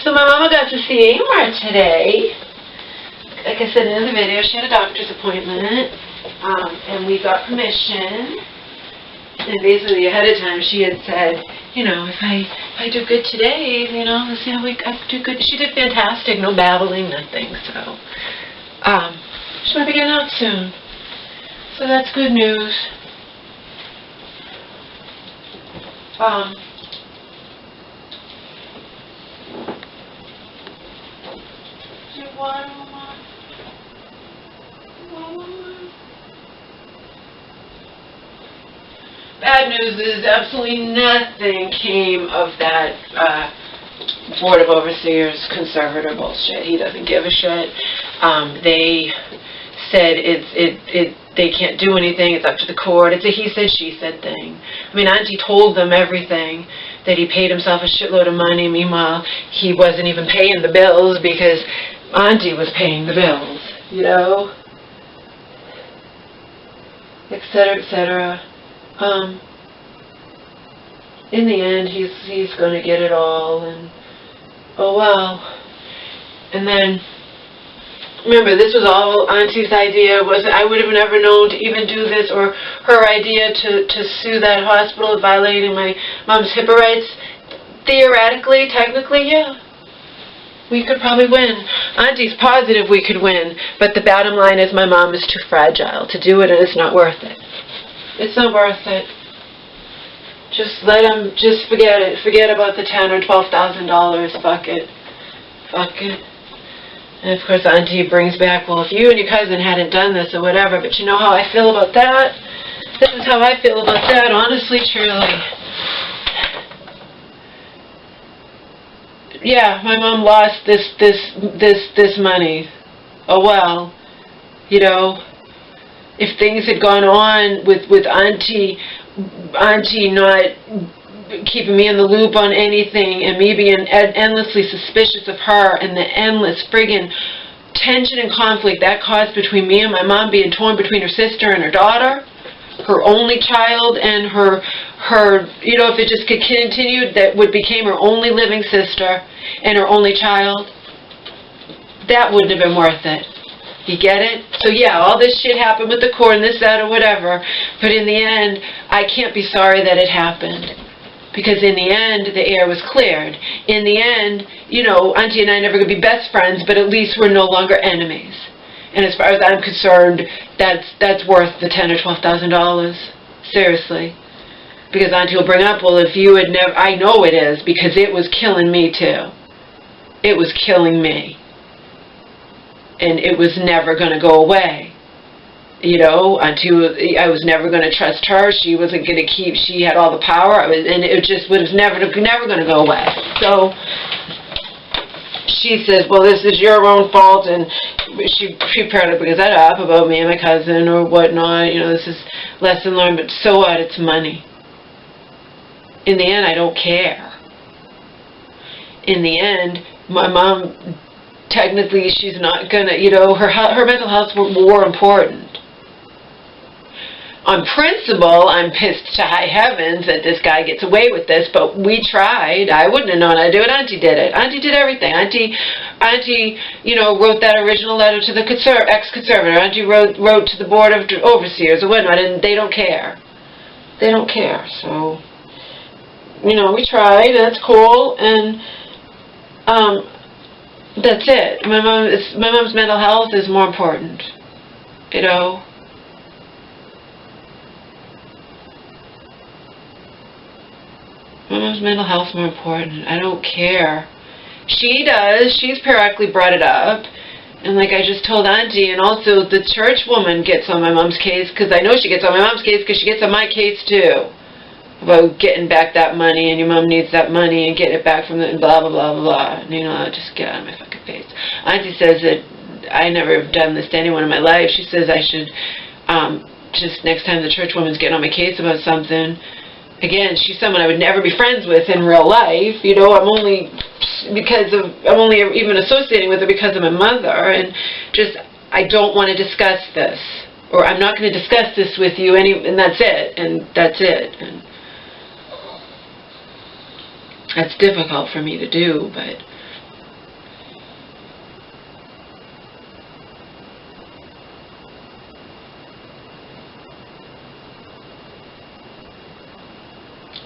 So my mama got to see Amar today. Like I said in the video, she had a doctor's appointment, and we got permission. And basically ahead of time, she had said, you know, if I do good today, you know, let's see how I do good. She did fantastic, no babbling, nothing. So she might be getting out soon. So that's good news. Bad news is absolutely nothing came of that Board of Overseers conservator bullshit. He doesn't give a shit. They said they can't do anything. It's up to the court. It's a he said, she said thing. I mean, Auntie told them everything, that he paid himself a shitload of money. Meanwhile, he wasn't even paying the bills because Auntie was paying the bills, you know, etc., etc. In the end, he's going to get it all, and oh well. And then, remember, this was all Auntie's idea. I would have never known to even do this, or her idea to sue that hospital violating my mom's HIPAA rights. Theoretically, technically, yeah. We could probably win. Auntie's positive we could win, but the bottom line is my mom is too fragile to do it, and it's not worth it. It's not worth it. Just let him, just forget it. Forget about the $10,000 or $12,000. Fuck it. Fuck it. And of course Auntie brings back, well, if you and your cousin hadn't done this or whatever, but you know how I feel about that? This is how I feel about that, honestly, truly. Yeah, my mom lost this money. Oh well. You know, if things had gone on with Auntie not keeping me in the loop on anything, and me being endlessly suspicious of her, and the endless friggin' tension and conflict that caused between me and my mom, being torn between her sister and her daughter, her only child, and her you know, if it just could continue, that would became her only living sister and her only child, that wouldn't have been worth it. You get it? So yeah, all this shit happened with the court and this, that, or whatever, but in the end, I can't be sorry that it happened. Because in the end, the air was cleared. In the end, you know, Auntie and I are never going to be best friends, but at least we're no longer enemies. And as far as I'm concerned, that's worth the $10,000 or $12,000. Seriously. Because Auntie will bring up, well, if you had never, I know it is, because it was killing me too. It was killing me. And it was never going to go away. You know, Auntie, I was never going to trust her. She wasn't going to keep, she had all the power. And it just was never going to go away. So she says, well, this is your own fault. And she tried to bring that up about me and my cousin or whatnot. You know, this is lesson learned. But so what? It's money. In the end, I don't care. In the end, my mom, technically, she's not gonna, you know, her mental health was more important. On principle, I'm pissed to high heavens that this guy gets away with this, but we tried. I wouldn't have known how to do it. Auntie did it. Auntie did everything. Auntie, you know, wrote that original letter to the ex-conservator. Auntie wrote to the Board of Overseers or whatnot, and they don't care. They don't care. So, you know, we tried. That's cool, and that's it. My mom's mental health is more important. You know. My mom's mental health is more important. I don't care. She does. She's periodically brought it up. And like I just told Auntie, and also the church woman gets on my mom's case, because I know she gets on my mom's case because she gets on my case too. About getting back that money, and your mom needs that money, and getting it back from the blah, blah, blah, blah, blah. And, you know, just get out of my fucking face. Auntie says that I never have done this to anyone in my life. She says I should, just next time the church woman's getting on my case about something, again, she's someone I would never be friends with in real life. You know, I'm only even associating with her because of my mother, and just, I don't want to discuss this, or I'm not going to discuss this with you, and that's it, and that's it. And that's difficult for me to do, but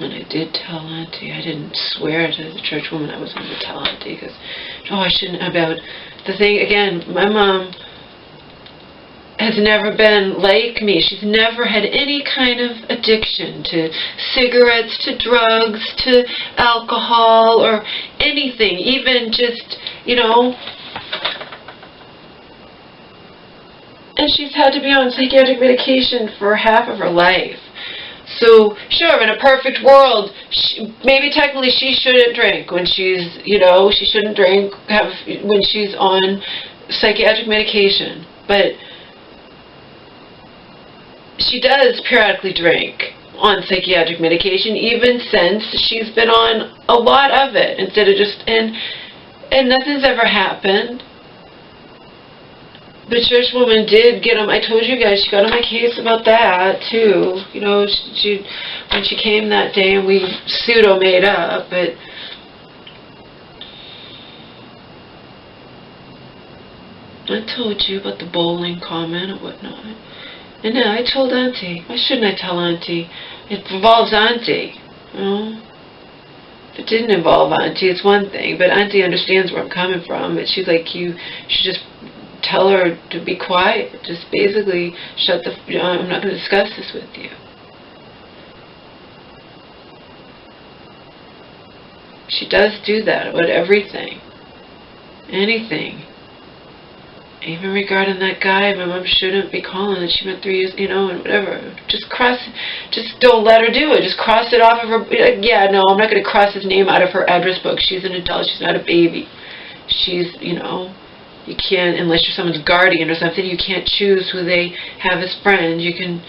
And I did tell Auntie. I didn't swear to the church woman I was going to tell Auntie because, I shouldn't about the thing. Again, my mom has never been like me. She's never had any kind of addiction to cigarettes, to drugs, to alcohol, or anything. Even just, and she's had to be on psychiatric medication for half of her life. So, sure, in a perfect world, maybe technically she shouldn't drink when she's, she shouldn't drink when she's on psychiatric medication. But she does periodically drink on psychiatric medication, even since she's been on a lot of it, instead of just, and nothing's ever happened. The church woman did get on, I told you guys, she got on my case about that, too. She when she came that day and we pseudo-made up, but I told you about the bowling comment and whatnot. And then I told Auntie. Why shouldn't I tell Auntie? It involves Auntie, If it didn't involve Auntie, it's one thing, but Auntie understands where I'm coming from, but she's like, you should just tell her to be quiet. Just basically shut the... I'm not going to discuss this with you. She does do that about everything. Anything. Even regarding that guy, my mom shouldn't be calling that she went 3 years, and whatever. Just don't let her do it. Just cross it off of her... Yeah, no, I'm not going to cross his name out of her address book. She's an adult. She's not a baby. She's, you can't, unless you're someone's guardian or something, you can't choose who they have as friends. You can,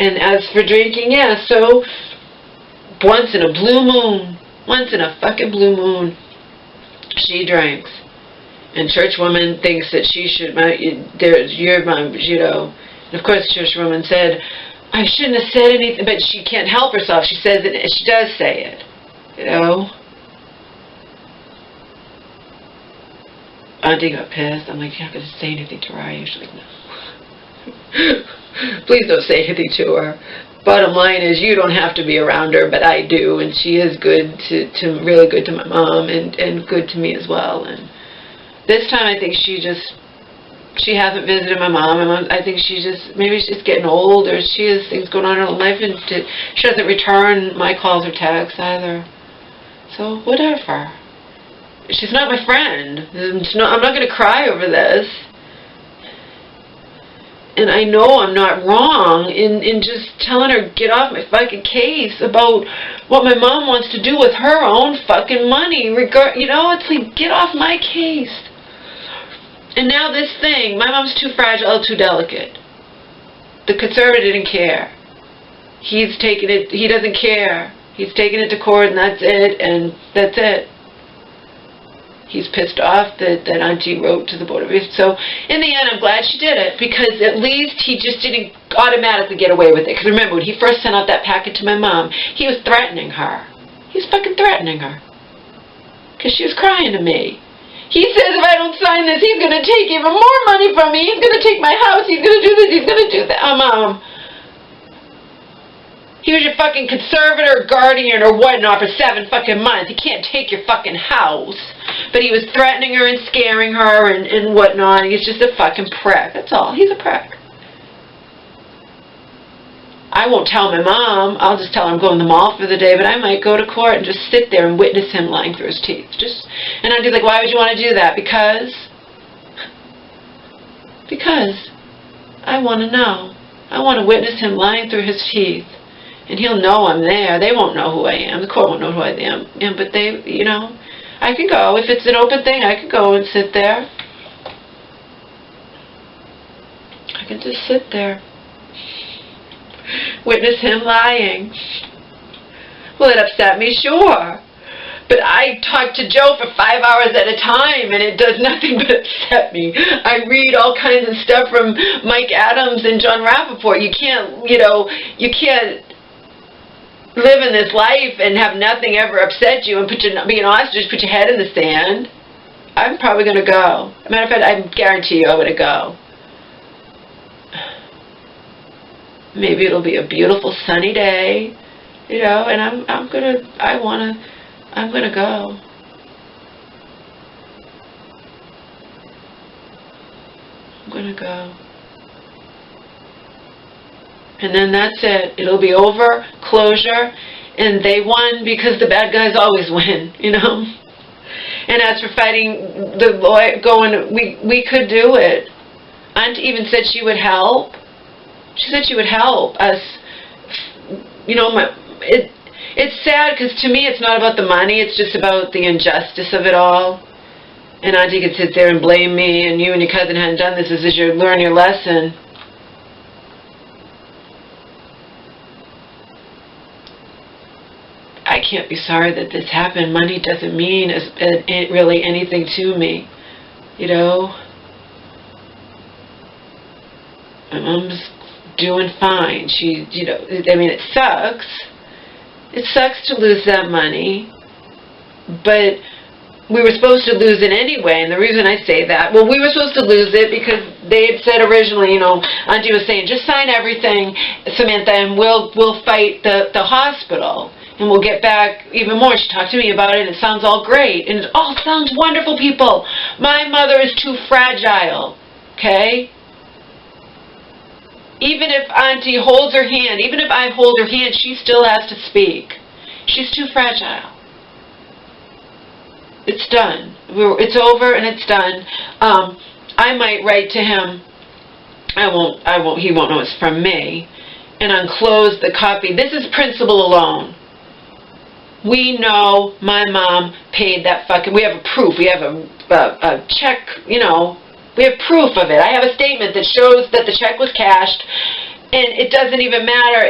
and as for drinking, yeah, so once in a blue moon, once in a fucking blue moon, she drinks. And church woman thinks that she should, your mom, and of course the church woman said, I shouldn't have said anything, but she can't help herself. She says it, she does say it, Auntie got pissed. I'm like, you're not going to say anything to her, are you? She's like, no. Please don't say anything to her. Bottom line is, you don't have to be around her, but I do, and she is good really good to my mom, and good to me as well. And this time, I think she hasn't visited my mom, and I think maybe she's just getting old, or she has things going on in her life, and she doesn't return my calls or texts either. So, whatever. She's not my friend. I'm not going to cry over this. And I know I'm not wrong in just telling her, get off my fucking case about what my mom wants to do with her own fucking money. It's like, get off my case. And now this thing, my mom's too fragile, too delicate. The conservative didn't care. He's taken it, he doesn't care. He's taken it to court, and that's it, and that's it. He's pissed off that Auntie wrote to the Board of Review. So, in the end, I'm glad she did it, because at least he just didn't automatically get away with it. Because remember, when he first sent out that packet to my mom, he was threatening her. He was fucking threatening her. Because she was crying to me. He says if I don't sign this, he's going to take even more money from me. He's going to take my house. He's going to do this. He's going to do that. Mom. He was your fucking conservator or guardian or whatnot for 7 fucking months. He can't take your fucking house. But he was threatening her and scaring her and whatnot. He's just a fucking prick. That's all. He's a prick. I won't tell my mom. I'll just tell her I'm going to the mall for the day. But I might go to court and just sit there and witness him lying through his teeth. And I'd be like, why would you want to do that? Because I want to know. I want to witness him lying through his teeth. And he'll know I'm there. They won't know who I am. The court won't know who I am. But they, I can go. If it's an open thing, I can go and sit there. I can just sit there. Witness him lying. Will it upset me? Sure. But I talk to Joe for 5 hours at a time, and it does nothing but upset me. I read all kinds of stuff from Mike Adams and John Rappaport. You can't live in this life and have nothing ever upset you and be an ostrich, put your head in the sand. I'm probably going to go. As a matter of fact, I guarantee you I'm going to go. Maybe it'll be a beautiful sunny day. you know, and I'm gonna go. I'm gonna go. And then that's it. It'll be over, closure, and they won because the bad guys always win, you know. And as for fighting the lawyer, we could do it. Aunt even said she would help. She said she would help us. You know, it's sad because to me it's not about the money. It's just about the injustice of it all. And Auntie could sit there and blame me, and you and your cousin hadn't done this. This is your learn your lesson. I can't be sorry that this happened. Money doesn't mean really anything to me, you know. My mom's doing fine. She, you know, I mean, it sucks. It sucks to lose that money, but we were supposed to lose it anyway. And the reason I say that, well, we were supposed to lose it because they had said originally, you know, Auntie was saying, just sign everything, Samantha, and we'll fight the hospital. And we'll get back even more. She talked to me about it, and it sounds all great. And it all sounds wonderful, people. My mother is too fragile, okay? Even if Auntie holds her hand, even if I hold her hand, she still has to speak. She's too fragile. It's done. It's over and it's done. I might write to him. I won't, he won't know it's from me. And unclose the copy. This is principle alone. We know my mom paid that fucking, we have a proof, we have a check, you know, we have proof of it. I have a statement that shows that the check was cashed, and it doesn't even matter.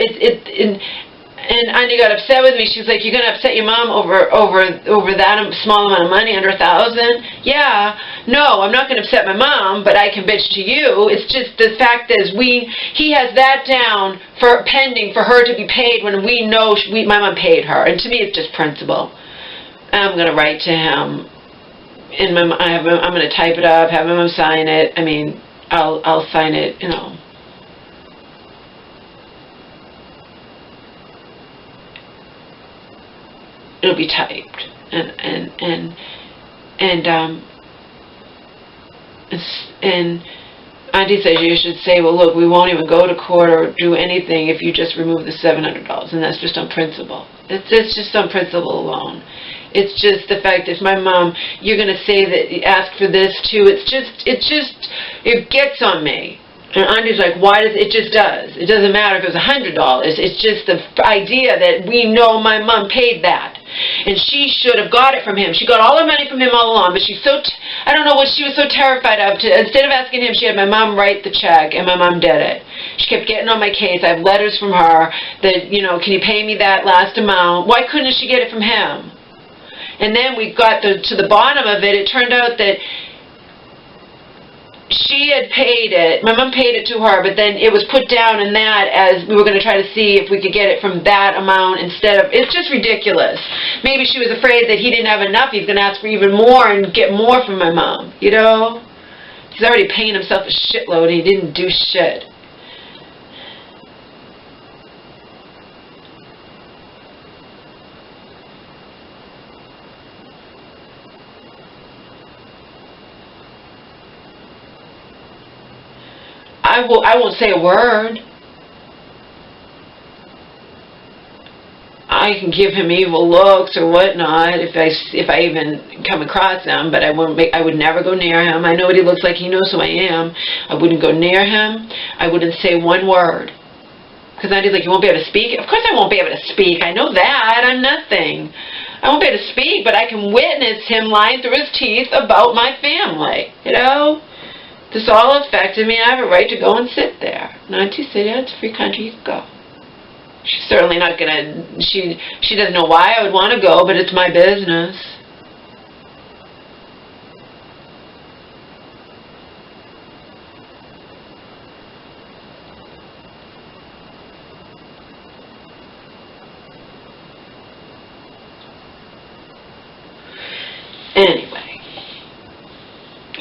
And Auntie got upset with me. She's like, "You're gonna upset your mom over that small amount of money, under $1,000?" Yeah, no, I'm not gonna upset my mom, but I can bitch to you. It's just the fact is he has that down for pending for her to be paid when we know my mom paid her. And to me, it's just principle. I'm gonna write to him, and I'm gonna type it up, have my mom sign it. I mean, I'll sign it, you know. It'll be typed, and Auntie says you should say, well, look, we won't even go to court or do anything if you just remove the $700, and that's just on principle. It's just on principle alone. It's just the fact that if my mom, you're gonna say that, ask for this too. It gets on me. And Auntie's like, why does it just does? It doesn't matter if it was $100. It's just the idea that we know my mom paid that. And she should have got it from him. She got all her money from him all along, but she's so, I don't know what she was so terrified of. Instead of asking him, she had my mom write the check, and my mom did it. She kept getting on my case. I have letters from her that, you know, can you pay me that last amount? Why couldn't she get it from him? And then we got to the bottom of it. It turned out that she had paid it. My mom paid it to her, but then it was put down in that as we were going to try to see if we could get it from that amount instead of, it's just ridiculous. Maybe she was afraid that he didn't have enough. He's going to ask for even more and get more from my mom, you know? He's already paying himself a shitload and he didn't do shit. I won't say a word. I can give him evil looks or whatnot if I even come across him, but I would never go near him. I know what he looks like. He knows who I am. I wouldn't go near him. I wouldn't say one word. Because Auntie's like, you won't be able to speak? Of course I won't be able to speak. I know that. I'm nothing. I won't be able to speak, but I can witness him lying through his teeth about my family, you know? This all affected me. I have a right to go and sit there. And Auntie said, yeah, it's a free country. You can go. She's certainly not going to, she doesn't know why I would want to go, but it's my business. Anyway.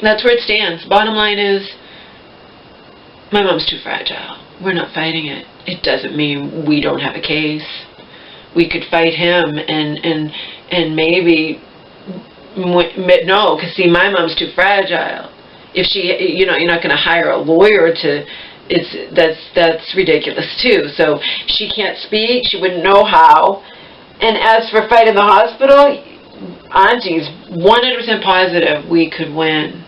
That's where it stands. Bottom line is, my mom's too fragile. We're not fighting it. It doesn't mean we don't have a case. we could fight him and maybe, no, because see, my mom's too fragile. If she, you know, you're not going to hire a lawyer to, that's ridiculous too. So she can't speak, she wouldn't know how. And as for fight in the hospital, Auntie's 100% positive we could win.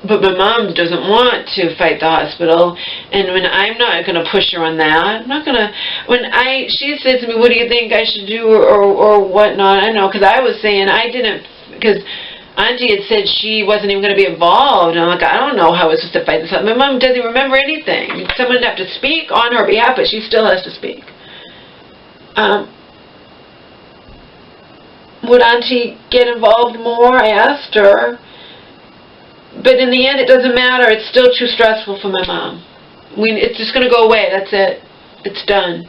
But my mom doesn't want to fight the hospital, and when I'm not going to push her on that, I'm not going to, she said to me, what do you think I should do, or whatnot, I know, because I was saying I didn't, because Auntie had said she wasn't even going to be involved, and I'm like, I don't know how I was supposed to fight this out. My mom doesn't remember anything. Someone would have to speak on her behalf, but she still has to speak. Would Auntie get involved more? I asked her. But in the end, it doesn't matter. It's still too stressful for my mom. It's just going to go away. That's it. It's done.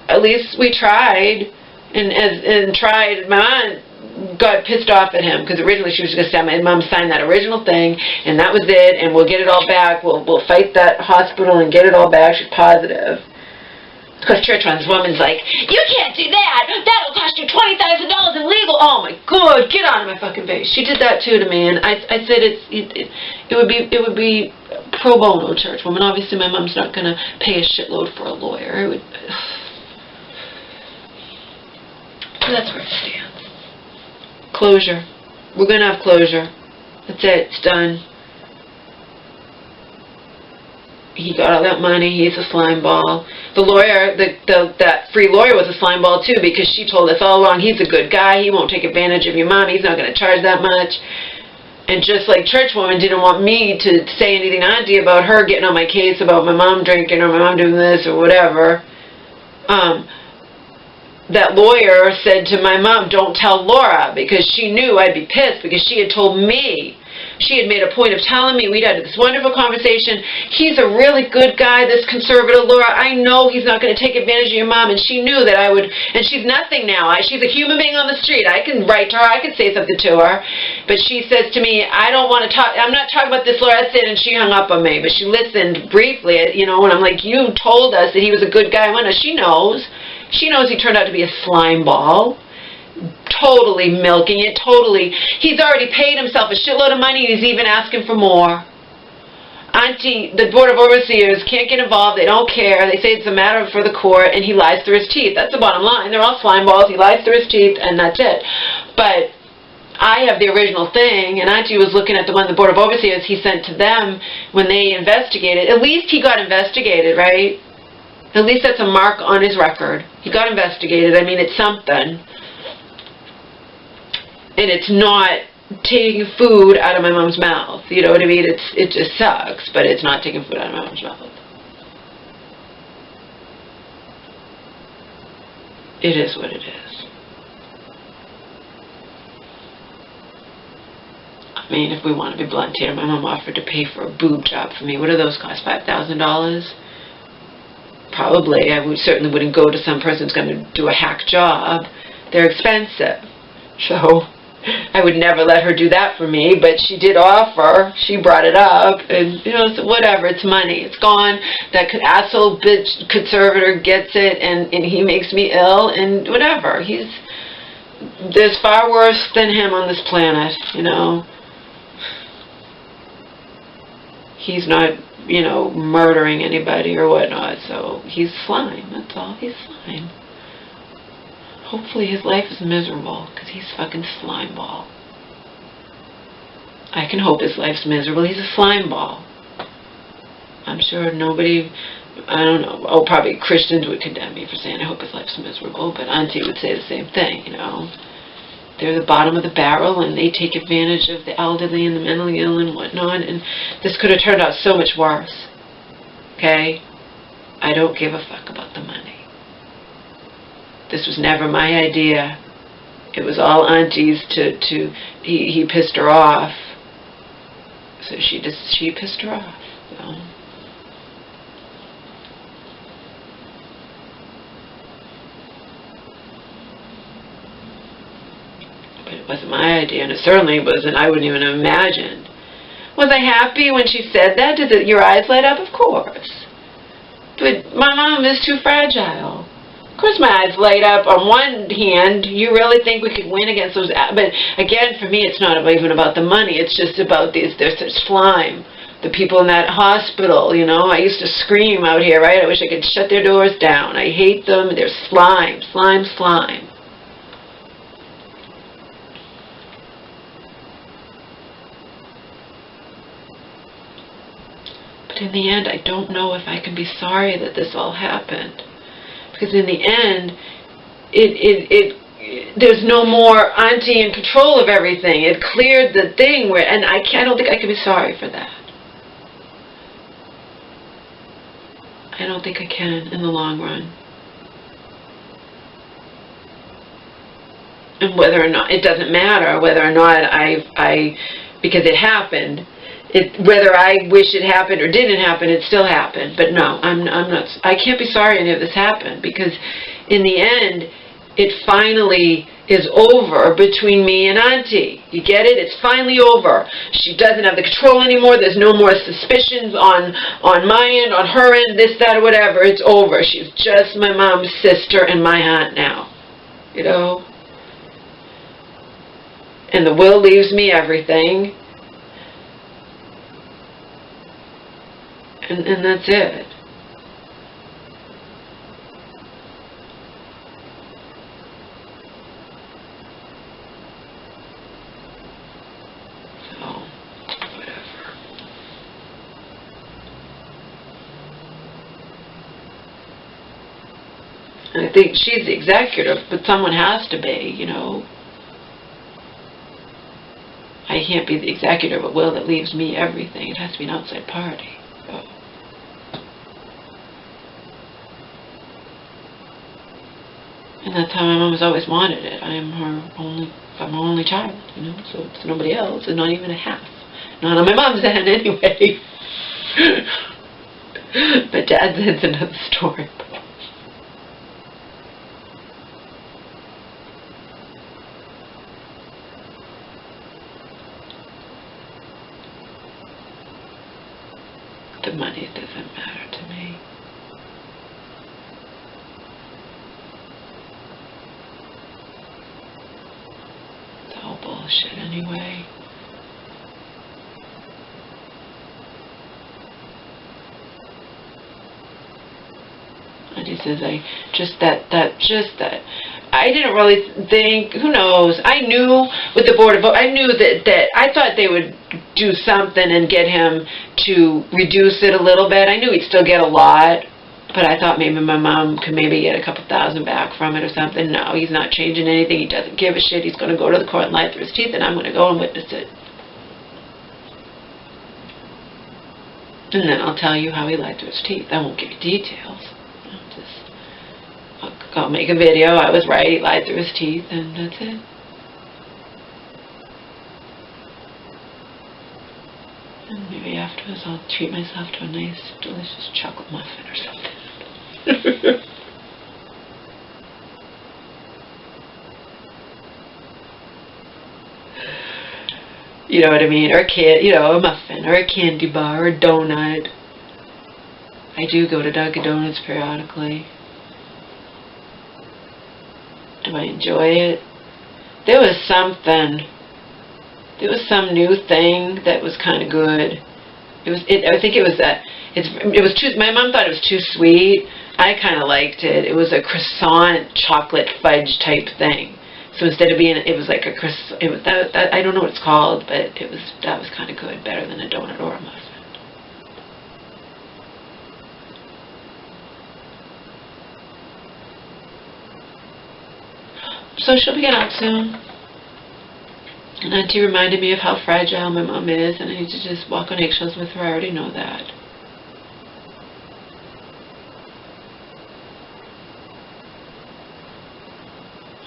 At least we tried, and tried. My mom got pissed off at him because originally she was going to say, my mom signed that original thing, and that was it, and we'll get it all back. We'll fight that hospital and get it all back. She's positive. Because church runs, woman's like, you can't do that. That'll cost you $20,000 in legal. Oh my God, get out of my fucking face. She did that too to me, and I said it would be pro bono, church woman. Obviously, my mom's not gonna pay a shitload for a lawyer. It would. So that's where it stands. Closure. We're gonna have closure. That's it. It's done. He got all that money. He's a slime ball. The lawyer, that free lawyer was a slime ball too, because she told us all along, he's a good guy. He won't take advantage of your mom. He's not going to charge that much. And just like church woman didn't want me to say anything to Auntie about her getting on my case about my mom drinking or my mom doing this or whatever, that lawyer said to my mom, don't tell Laura, because she knew I'd be pissed, because she had told me. She had made a point of telling me we'd had this wonderful conversation. He's a really good guy, this conservative Laura. I know he's not going to take advantage of your mom. And she knew that I would, and she's nothing now. She's a human being on the street. I can write to her. I could say something to her. But she says to me, I don't want to talk, I'm not talking about this, Laura. That's it. And she hung up on me. But she listened briefly, you know, and I'm like, you told us that he was a good guy. Well, no, she knows. She knows he turned out to be a slime ball. Totally milking it, totally. He's already paid himself a shitload of money, and he's even asking for more. Auntie, the Board of Overseers can't get involved. They don't care. They say it's a matter for the court, and he lies through his teeth. That's the bottom line. They're all slime balls. He lies through his teeth, and that's it. But I have the original thing, and Auntie was looking at the one the Board of Overseers he sent to them when they investigated. At least he got investigated, right? At least that's a mark on his record. He got investigated. I mean, it's something. And it's not taking food out of my mom's mouth. You know what I mean? It just sucks, but it's not taking food out of my mom's mouth. It is what it is. I mean, if we want to be blunt here, my mom offered to pay for a boob job for me. What do those cost? $5,000? Probably. I certainly wouldn't go to some person who's going to do a hack job. They're expensive. So I would never let her do that for me, but she did offer. She brought it up, and you know, so whatever. It's money. It's gone. That asshole bitch conservator gets it, and he makes me ill, and whatever. There's far worse than him on this planet, you know. He's not, you know, murdering anybody or whatnot, so he's slime. That's all. He's slime. Hopefully his life is miserable, because he's fucking slime ball. I can hope his life's miserable. He's a slime ball. I'm sure nobody, I don't know, probably Christians would condemn me for saying I hope his life's miserable, but Auntie would say the same thing, you know. They're the bottom of the barrel, and they take advantage of the elderly and the mentally ill and whatnot, and this could have turned out so much worse. Okay? I don't give a fuck about the money. This was never my idea. It was all Auntie's he pissed her off. So she pissed her off. So. But it wasn't my idea, and it certainly wasn't, I wouldn't even have imagined. Was I happy when she said that? Did your eyes light up? Of course. But my mom is too fragile. Of course my eyes light up. On one hand, you really think we could win against those? But again, for me, it's not even about the money. It's just about there's such slime. The people in that hospital, you know, I used to scream out here, right? I wish I could shut their doors down. I hate them. They're slime, slime, slime. But in the end, I don't know if I can be sorry that this all happened. Because in the end, there's no more auntie in control of everything. It cleared the thing, and I don't think I can be sorry for that. I don't think I can in the long run. And whether or not, it doesn't matter whether or not because it happened. Whether I wish it happened or didn't happen, it still happened. But no, I'm not. I can't be sorry any of this happened, because in the end, it finally is over between me and Auntie. You get it? It's finally over. She doesn't have the control anymore. There's no more suspicions on my end, on her end, this, that, or whatever. It's over. She's just my mom's sister and my aunt now. You know? And the will leaves me everything. And that's it. So, whatever. And I think she's the executive, but someone has to be, you know. I can't be the executive of a will that leaves me everything. It has to be an outside party. So. And that's how my mom has always wanted it. I'm her only child, you know, so it's nobody else, and not even a half. Not on my mom's end, anyway. But Dad's end's another story. The money doesn't matter to me. Bullshit anyway. And he says, I didn't really think, who knows, I knew with the Board of Vote, I knew that I thought they would do something and get him to reduce it a little bit. I knew he'd still get a lot, but I thought maybe my mom could maybe get a couple thousand back from it or something. No, he's not changing anything. He doesn't give a shit. He's going to go to the court and lie through his teeth, and I'm going to go and witness it. And then I'll tell you how he lied through his teeth. I won't give you details. I'll make a video. I was right. He lied through his teeth, and that's it. And maybe afterwards I'll treat myself to a nice, delicious chocolate muffin or something. You know what I mean? Or a muffin, or a candy bar, or a donut. I do go to Dunkin' Donuts periodically. Do I enjoy it? There was some new thing that was kind of good. I think it was that. It was too. My mom thought it was too sweet. I kind of liked it. It was a croissant chocolate fudge type thing. So instead of it was like a croissant. It was I don't know what it's called, but that was kind of good, better than a donut or a muffin. So she'll be getting out soon. And Auntie reminded me of how fragile my mom is, and I need to just walk on eggshells with her. I already know that.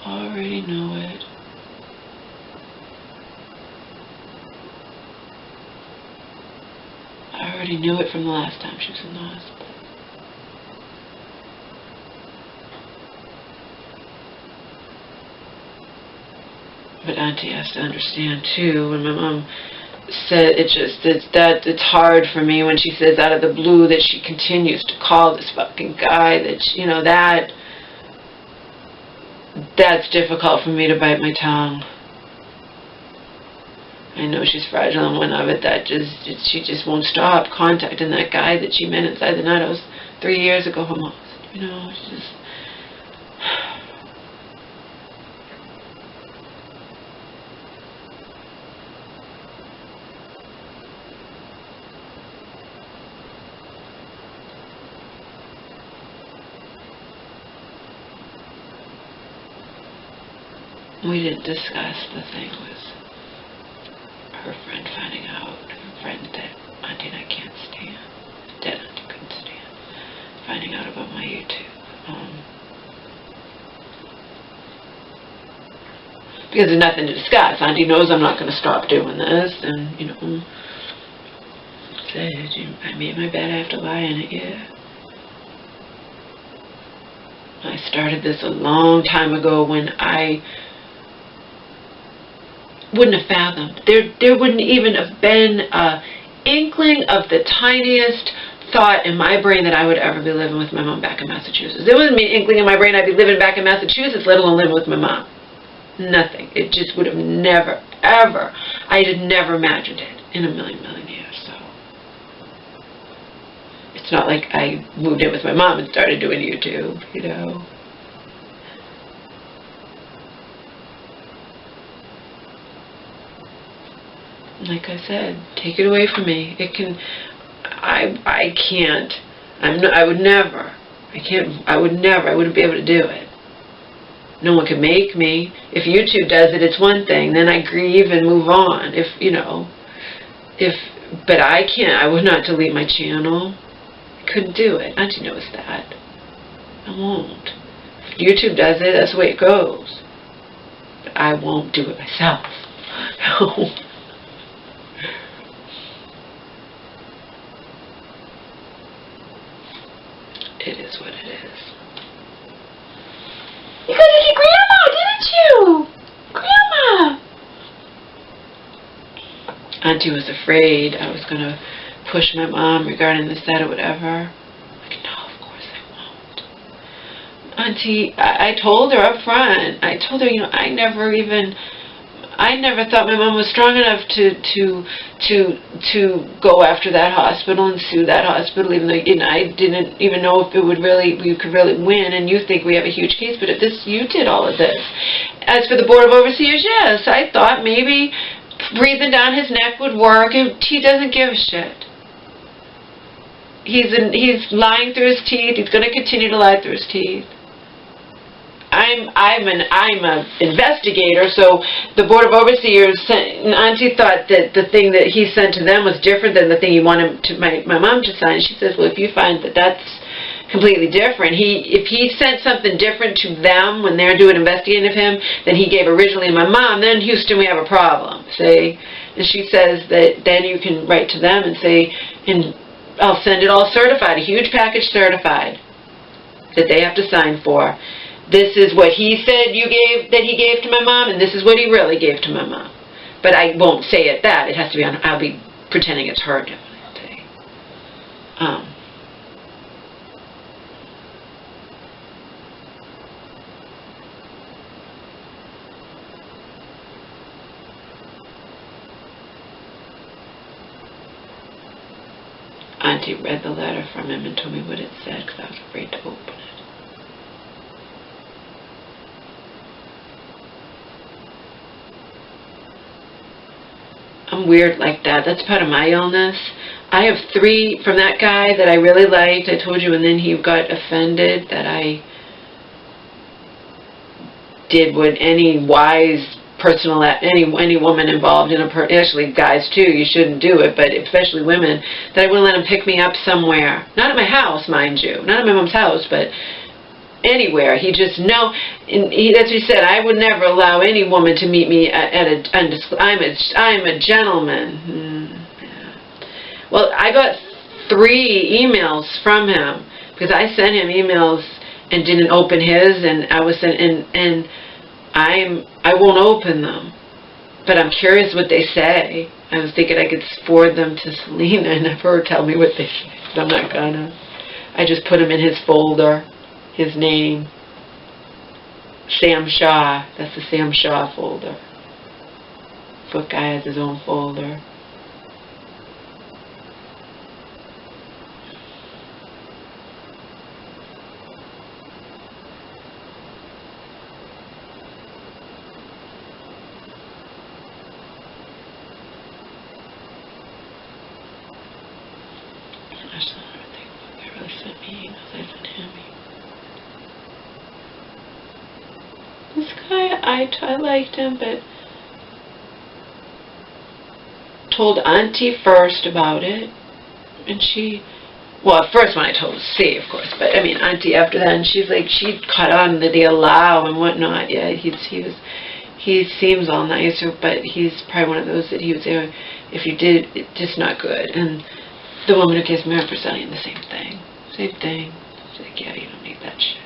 Already know it. I already knew it from the last time she was in the hospital. But Auntie has to understand too, when my mom said it's hard for me when she says out of the blue that she continues to call this fucking guy, that you know, that's difficult for me to bite my tongue. I know she's fragile and one of it, she just won't stop contacting that guy that she met inside the night. It was 3 years ago almost, you know. She just we didn't discuss the thing with her friend finding out, her friend that Auntie and I can't stand, that Auntie couldn't stand, finding out about my YouTube. Because there's nothing to discuss. Auntie knows I'm not going to stop doing this, and, you know, said, I made my bed, I have to lie in it, yeah. I started this a long time ago when I wouldn't have fathomed. There wouldn't even have been an inkling of the tiniest thought in my brain that I would ever be living with my mom back in Massachusetts. There wasn't an inkling in my brain I'd be living back in Massachusetts, let alone living with my mom. Nothing. It just would have never, ever, I had never imagined it in a million years. So it's not like I moved in with my mom and started doing YouTube, you know. Like I said, take it away from me. It can, I can't, I would never, I wouldn't be able to do it. No one can make me. If YouTube does it, it's one thing, then I grieve and move on. If, you know, but I can't, I would not delete my channel. I couldn't do it. Auntie knows that. I won't. If YouTube does it, that's the way it goes. But I won't do it myself. No. It is what it is. You got to get Grandma, didn't you? Grandma! Auntie was afraid I was going to push my mom regarding this, that, or whatever. Like, no, of course I won't. Auntie, I told her up front. I told her, you know, I never thought my mom was strong enough to go after that hospital and sue that hospital, even though, you know, I didn't even know if we could really win, and you think we have a huge case, but you did all of this. As for the Board of Overseers, yes, I thought maybe breathing down his neck would work. He doesn't give a shit. He's lying through his teeth. He's going to continue to lie through his teeth. I'm an investigator, so the Board of Overseers Auntie thought that the thing that he sent to them was different than the thing he wanted my mom to sign. She says, well, if you find that that's completely different, if he sent something different to them when they're doing investigating of him than he gave originally to my mom, then Houston, we have a problem. See? And she says that then you can write to them and say, and I'll send it all certified, a huge package certified that they have to sign for. This is what he said that he gave to my mom, and this is what he really gave to my mom. But I won't say it that. It has to be on, I'll be pretending it's her, definitely. Auntie read the letter from him and told me what it said because I was afraid to open it. I'm weird like that. That's part of my illness. I have 3 from that guy that I really liked, I told you, and then he got offended that I did what any wise personal, any woman involved in actually guys too, you shouldn't do it, but especially women, that I wouldn't let him pick me up somewhere. Not at my house, mind you. Not at my mom's house, but anywhere. He just that's what he said. I would never allow any woman to meet me at I'm a gentleman. Yeah. Well, I got 3 emails from him because I sent him emails and didn't open his, and I won't open them, but I'm curious what they say. I was thinking I could forward them to Selena and have her tell me what they think. But I'm not gonna. I just put them in his folder. His name. Sam Shaw. That's the Sam Shaw folder. Book guy has his own folder. This guy, I liked him, but told Auntie first about it, and she, well, at first when I told C, of course, but I mean Auntie after that, and she's like, she caught on that they allow and whatnot. Yeah, he seems all nicer, but he's probably one of those that he would say, if you did, it's just not good. And the woman who gives me her for selling the same thing. Same thing. She's like, yeah, you don't need that shit.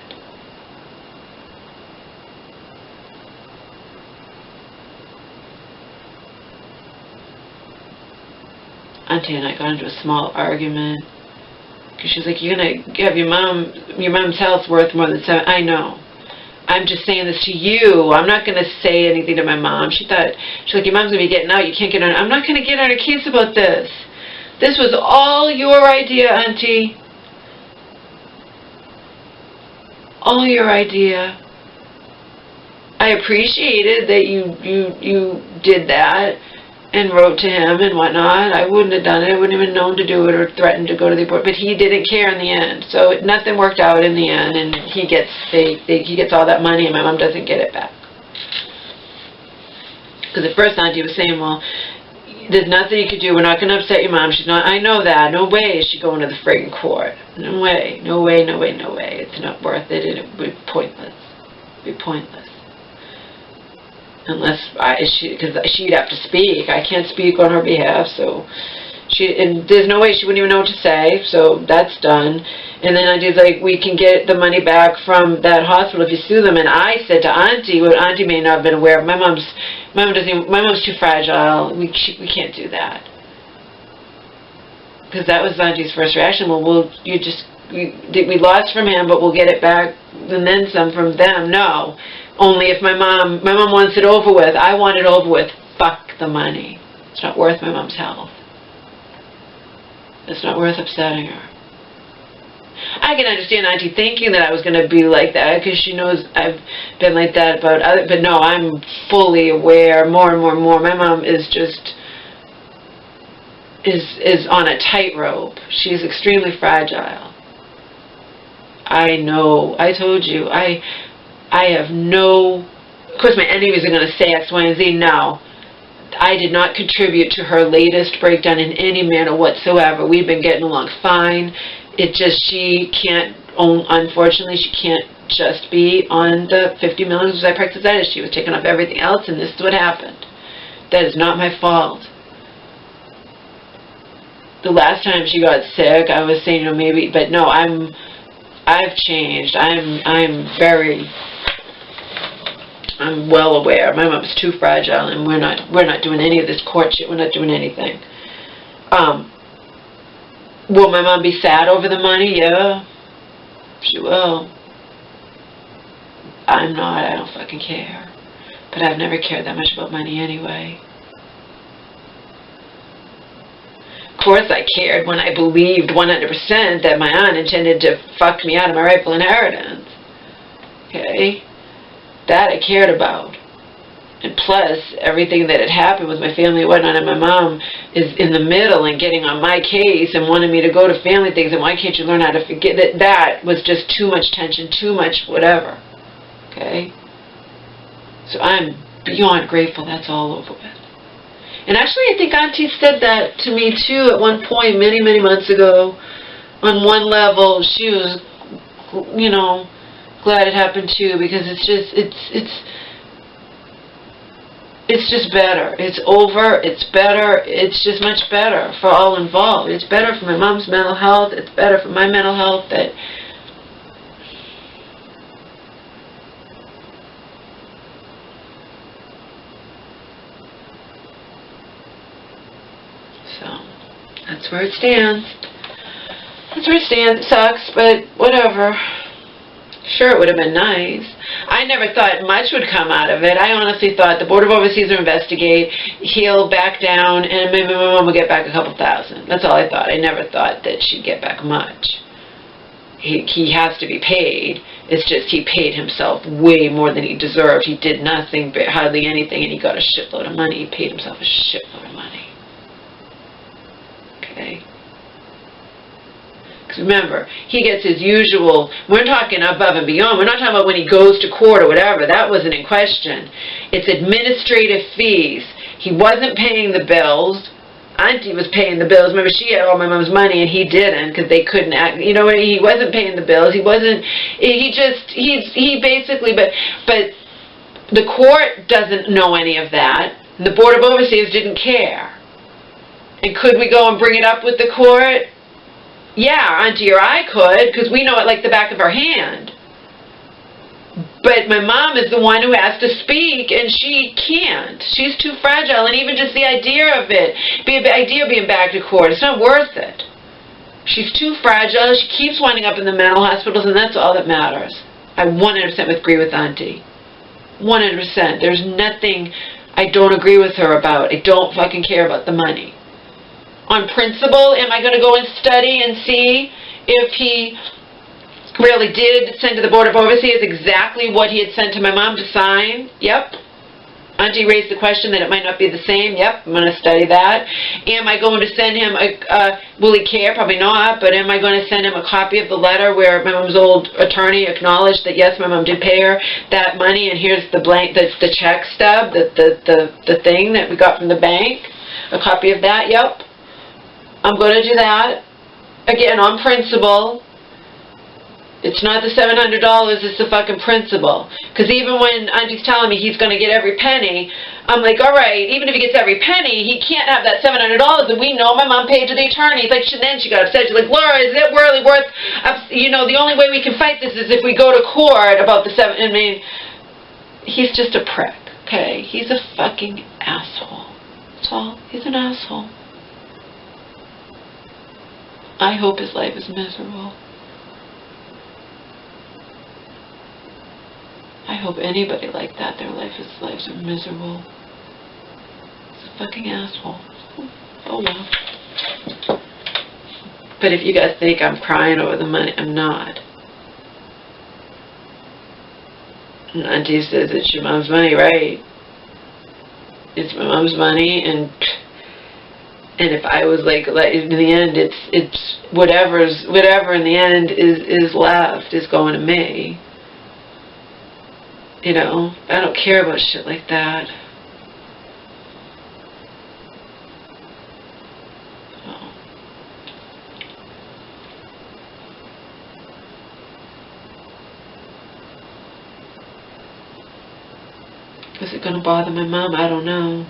Auntie and I got into a small argument because she's like, you're gonna have your mom's health worth more than $7. I know. I'm just saying this to you. I'm not gonna say anything to my mom. She's like, your mom's gonna be getting out. You can't get on. I'm not gonna get on her case about this. This was all your idea, Auntie. All your idea. I appreciated that you did that and wrote to him and whatnot. I wouldn't have done it. I wouldn't even known to do it or threatened to go to the board. But he didn't care in the end. So nothing worked out in the end, and he gets all that money, and my mom doesn't get it back. Because at first Auntie was saying, well, there's nothing you could do. We're not going to upset your mom. She's not. I know that. No way is she going to the friggin' court. No way. No way. No way. No way. It's not worth it, and it would be pointless. It would be pointless. Unless because she'd have to speak. I can't speak on her behalf, so and there's no way she wouldn't even know what to say. So that's done. And then Auntie's like, we can get the money back from that hospital if you sue them. And I said to Auntie, what Auntie may not have been aware of, my mom's too fragile. We can't do that. Because that was Auntie's first reaction. Well, we lost from him, but we'll get it back and then some from them. No. Only if my mom wants it over with. I want it over with. Fuck the money. It's not worth my mom's health. It's not worth upsetting her. I can understand Auntie thinking that I was going to be like that because she knows I've been like that about other. But no, I'm fully aware more and more and more. My mom is just is on a tightrope. She's extremely fragile. I know. I told you. I have no, of course my enemies are going to say X, Y, and Z. No. I did not contribute to her latest breakdown in any manner whatsoever. We've been getting along fine. It just, unfortunately, she can't just be on the 50 milligrams of Zyprexa. She was taking off everything else, and this is what happened. That is not my fault. The last time she got sick, I was saying, maybe, but no, I've changed. I'm well aware. My mom's too fragile, and we're not doing any of this court shit. We're not doing anything. Will my mom be sad over the money? Yeah, she will. I'm not. I don't fucking care. But I've never cared that much about money anyway. Of course I cared when I believed 100% that my aunt intended to fuck me out of my rightful inheritance. Okay? That I cared about. And plus, everything that had happened with my family and whatnot, and my mom is in the middle and getting on my case and wanting me to go to family things, and why can't you learn how to forget that? That was just too much tension, too much whatever. Okay? So I'm beyond grateful that's all over with. And actually, I think Auntie said that to me too at one point, many, many months ago. On one level, she was, glad it happened too, because it's just better. It's over. It's better. It's just much better for all involved. It's better for my mom's mental health. It's better for my mental health. That That's where it stands. That's where it stands. It sucks, but whatever. Sure, it would have been nice. I never thought much would come out of it. I honestly thought the Board of Overseers will investigate, he'll back down, and maybe my mom will get back a couple thousand. That's all I thought. I never thought that she'd get back much. He has to be paid. It's just he paid himself way more than he deserved. He did nothing, but hardly anything, and he got a shitload of money. He paid himself a shitload of money. Okay? Because remember, he gets his usual, we're talking above and beyond. We're not talking about when he goes to court or whatever. That wasn't in question. It's administrative fees. He wasn't paying the bills. Auntie was paying the bills. Remember, she had all my mom's money and he didn't because they couldn't act. You know, he wasn't paying the bills. He wasn't, he basically, but the court doesn't know any of that. And the Board of Overseers didn't care. And could we go and bring it up with the court? Yeah, Auntie or I could, because we know it like the back of our hand. But my mom is the one who has to speak, and she can't. She's too fragile, and even just the idea of it, the idea of being back to court, it's not worth it. She's too fragile. She keeps winding up in the mental hospitals, and that's all that matters. I 100% agree with Auntie. 100%. There's nothing I don't agree with her about. I don't fucking care about the money. On principle, am I going to go and study and see if he really did send to the Board of Overseers exactly what he had sent to my mom to sign? Yep. Auntie raised the question that it might not be the same. Yep, I'm going to study that. Am I going to send him will he care? Probably not. But am I going to send him a copy of the letter where my mom's old attorney acknowledged that yes, my mom did pay her that money, and here's the blank, the check stub, the thing that we got from the bank? A copy of that? Yep. I'm going to do that. Again, on principle. It's not the $700, it's the fucking principle. Because even when Auntie's telling me he's going to get every penny, I'm like, all right, even if he gets every penny, he can't have that $700 that we know my mom paid to the attorney. It's like, then she got upset. She's like, Laura, is it really worth, you know, the only way we can fight this is if we go to court about the I mean, he's just a prick, okay? He's a fucking asshole. That's all. He's an asshole. I hope his life is miserable. I hope anybody like that, their lives are miserable. He's a fucking asshole. Oh well. But if you guys think I'm crying over the money, I'm not. And Auntie says it's your mom's money, right? It's my mom's money, and if I was like in the end, it's whatever in the end is left is going to me. You know, I don't care about shit like that. Oh. Is it going to bother my mom? I don't know.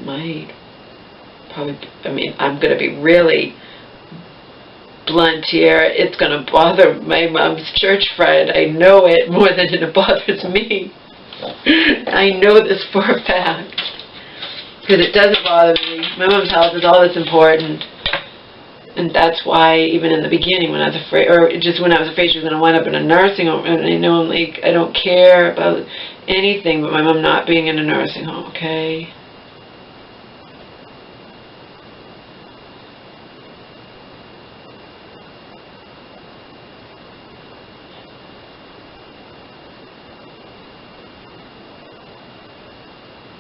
Might. Probably, I mean, I'm going to be really blunt here. It's going to bother my mom's church friend. I know it more than it bothers me. I know this for a fact. Because it doesn't bother me. My mom's health is all that's important. And that's why, even in the beginning, when I was afraid, or just when I was afraid she was going to wind up in a nursing home, and I know I'm like, I don't care about anything but my mom not being in a nursing home, okay?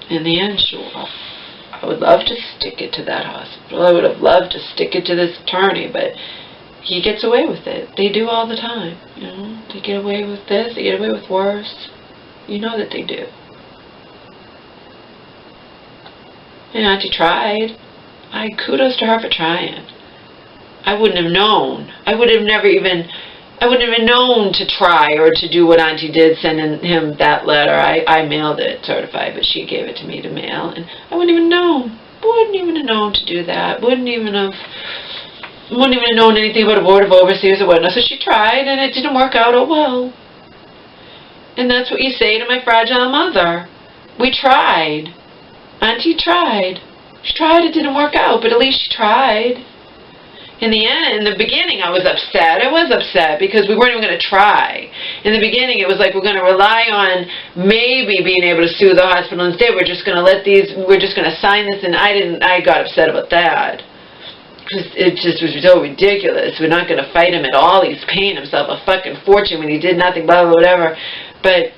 In the end, sure, I would love to stick it to that hospital. I would have loved to stick it to this attorney, but he gets away with it. They do all the time, you know. They get away with this, they get away with worse. You know that they do. And Auntie tried. Kudos to her for trying. I wouldn't have known. I wouldn't have known to try or to do what Auntie did, sending him that letter. I mailed it certified, but she gave it to me to mail, and I wouldn't even known. Wouldn't even have known to do that. Wouldn't even have known anything about a Board of Overseers or whatnot. So she tried, and it didn't work out. Oh well. And that's what you say to my fragile mother. We tried. Auntie tried. She tried, it didn't work out, but at least she tried. In the end, in the beginning, I was upset. I was upset because we weren't even going to try. In the beginning, it was like we're going to rely on maybe being able to sue the hospital instead. We're just going to we're just going to sign this, and I got upset about that. It just was so ridiculous. We're not going to fight him at all. He's paying himself a fucking fortune when he did nothing, blah, blah, whatever. But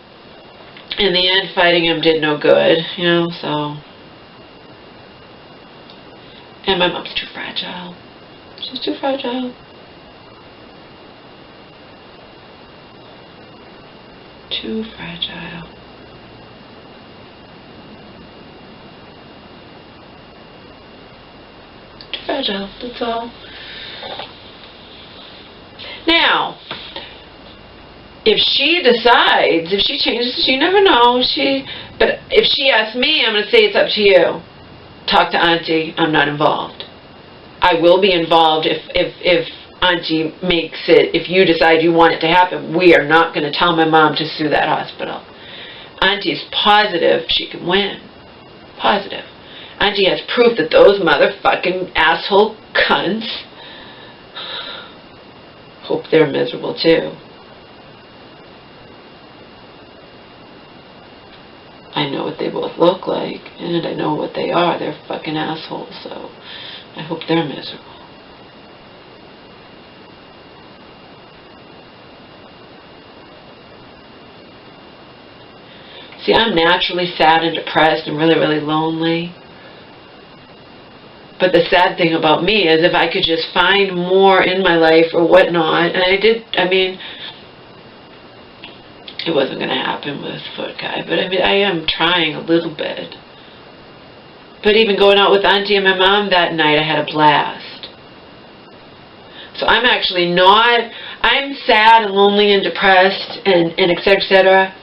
in the end, fighting him did no good, you know, so. And my mom's too fragile. She's too fragile. Too fragile. Too fragile, that's all. Now, if she decides, if she changes, you never know, but if she asks me, I'm going to say it's up to you. Talk to Auntie, I'm not involved. I will be involved if Auntie makes it, if you decide you want it to happen. We are not going to tell my mom to sue that hospital. Auntie's positive she can win. Positive. Auntie has proof that those motherfucking asshole cunts, hope they're miserable too. I know what they both look like, and I know what they are. They're fucking assholes, so I hope they're miserable. See, I'm naturally sad and depressed and really, really lonely. But the sad thing about me is if I could just find more in my life or whatnot, and I mean, it wasn't going to happen with Foot Guy, but I mean, I am trying a little bit. But even going out with Auntie and my mom that night, I had a blast. So I'm actually not, I'm sad and lonely and depressed and et cetera,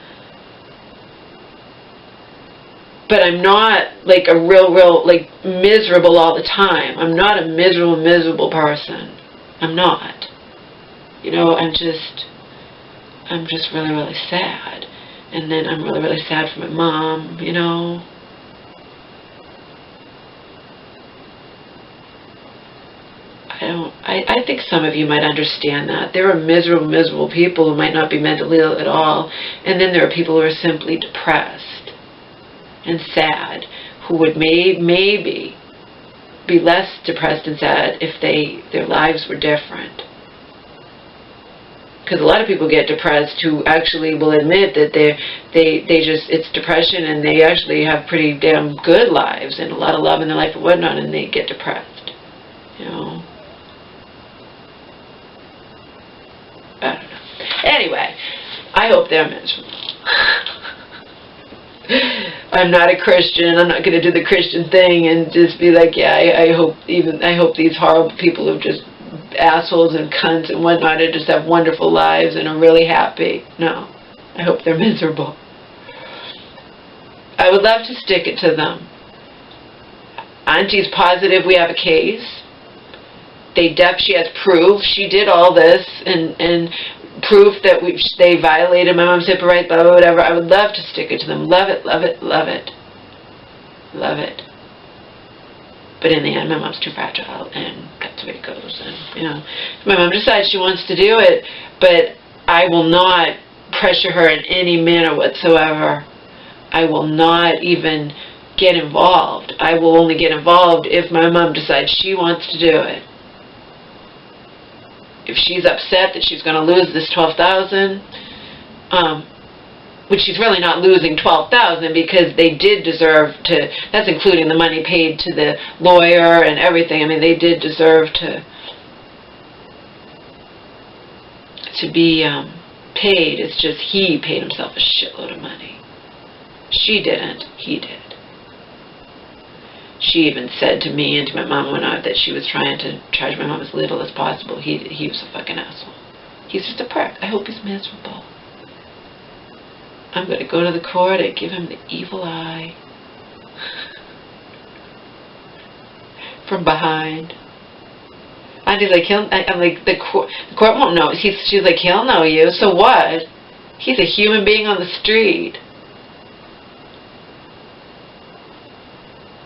but I'm not like a real, like miserable all the time. I'm not a miserable person. I'm not. You know, I'm just really, really sad. And then I'm really, really sad for my mom, you know. I think some of you might understand that. There are miserable people who might not be mentally ill at all. And then there are people who are simply depressed and sad, who would maybe be less depressed and sad if their lives were different. Because a lot of people get depressed who actually will admit that it's depression, and they actually have pretty damn good lives and a lot of love in their life and whatnot, and they get depressed, you know. I don't know. Anyway, I hope they're miserable. I'm not a Christian. I'm not going to do the Christian thing and just be like, yeah, I hope these horrible people who just assholes and cunts and whatnot just have wonderful lives and are really happy. No, I hope they're miserable. I would love to stick it to them. Auntie's positive we have a case. She has proof. She did all this and proof that they violated my mom's HIPAA rights, blah, blah, whatever. I would love to stick it to them. Love it, love it, love it. Love it. But in the end, my mom's too fragile, and that's the way it goes. And, you know, my mom decides she wants to do it, but I will not pressure her in any manner whatsoever. I will not even get involved. I will only get involved if my mom decides she wants to do it. If she's upset that she's going to lose this $12,000, which she's really not losing $12,000 because they did deserve to, that's including the money paid to the lawyer and everything. I mean, they did deserve to be paid. It's just he paid himself a shitload of money. She didn't. He did. She even said to me and to my mom when that she was trying to charge my mom as little as possible. He was a fucking asshole. He's just a prick. I hope he's miserable. I'm going to go to the court and give him the evil eye. From behind. Auntie's like, I'm like, the court won't know. She's like, he'll know you. So what? He's a human being on the street.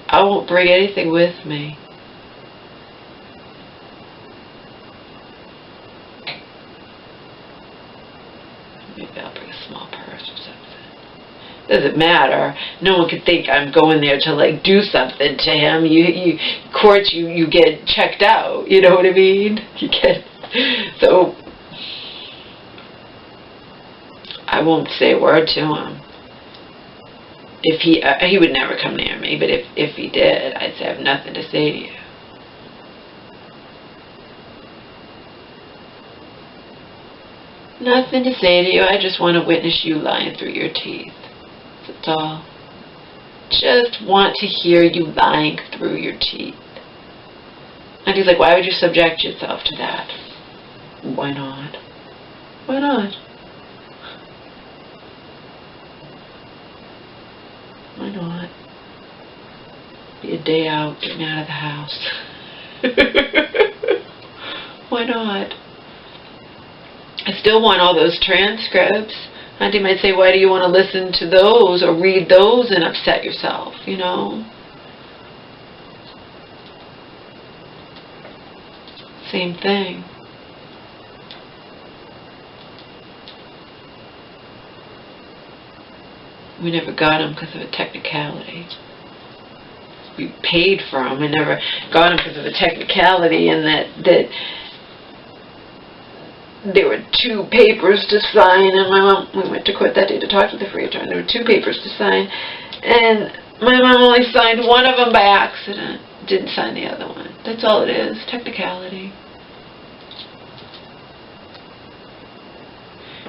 I won't bring anything with me. Maybe I'll bring a small purse or something. Doesn't matter. No one could think I'm going there to like do something to him. You courts, you get checked out. You know what I mean? You get so. I won't say a word to him. If he would never come near me, but if he did, I'd say I have nothing to say to you. Nothing to say to you. I just want to witness you lying through your teeth. That's all. Just want to hear you lying through your teeth. And he's like, why would you subject yourself to that? Why not? Why not? Why not? Be a day out, get me out of the house. Why not? I still want all those transcripts. Auntie might say, why do you want to listen to those or read those and upset yourself, you know? Same thing. We never got them because of a technicality. We paid for them. We never got them because of a technicality, and that there were 2 papers to sign, and my mom, we went to court that day to talk to the free attorney. There were 2 papers to sign, and my mom only signed one of them by accident. Didn't sign the other one. That's all it is. Technicality.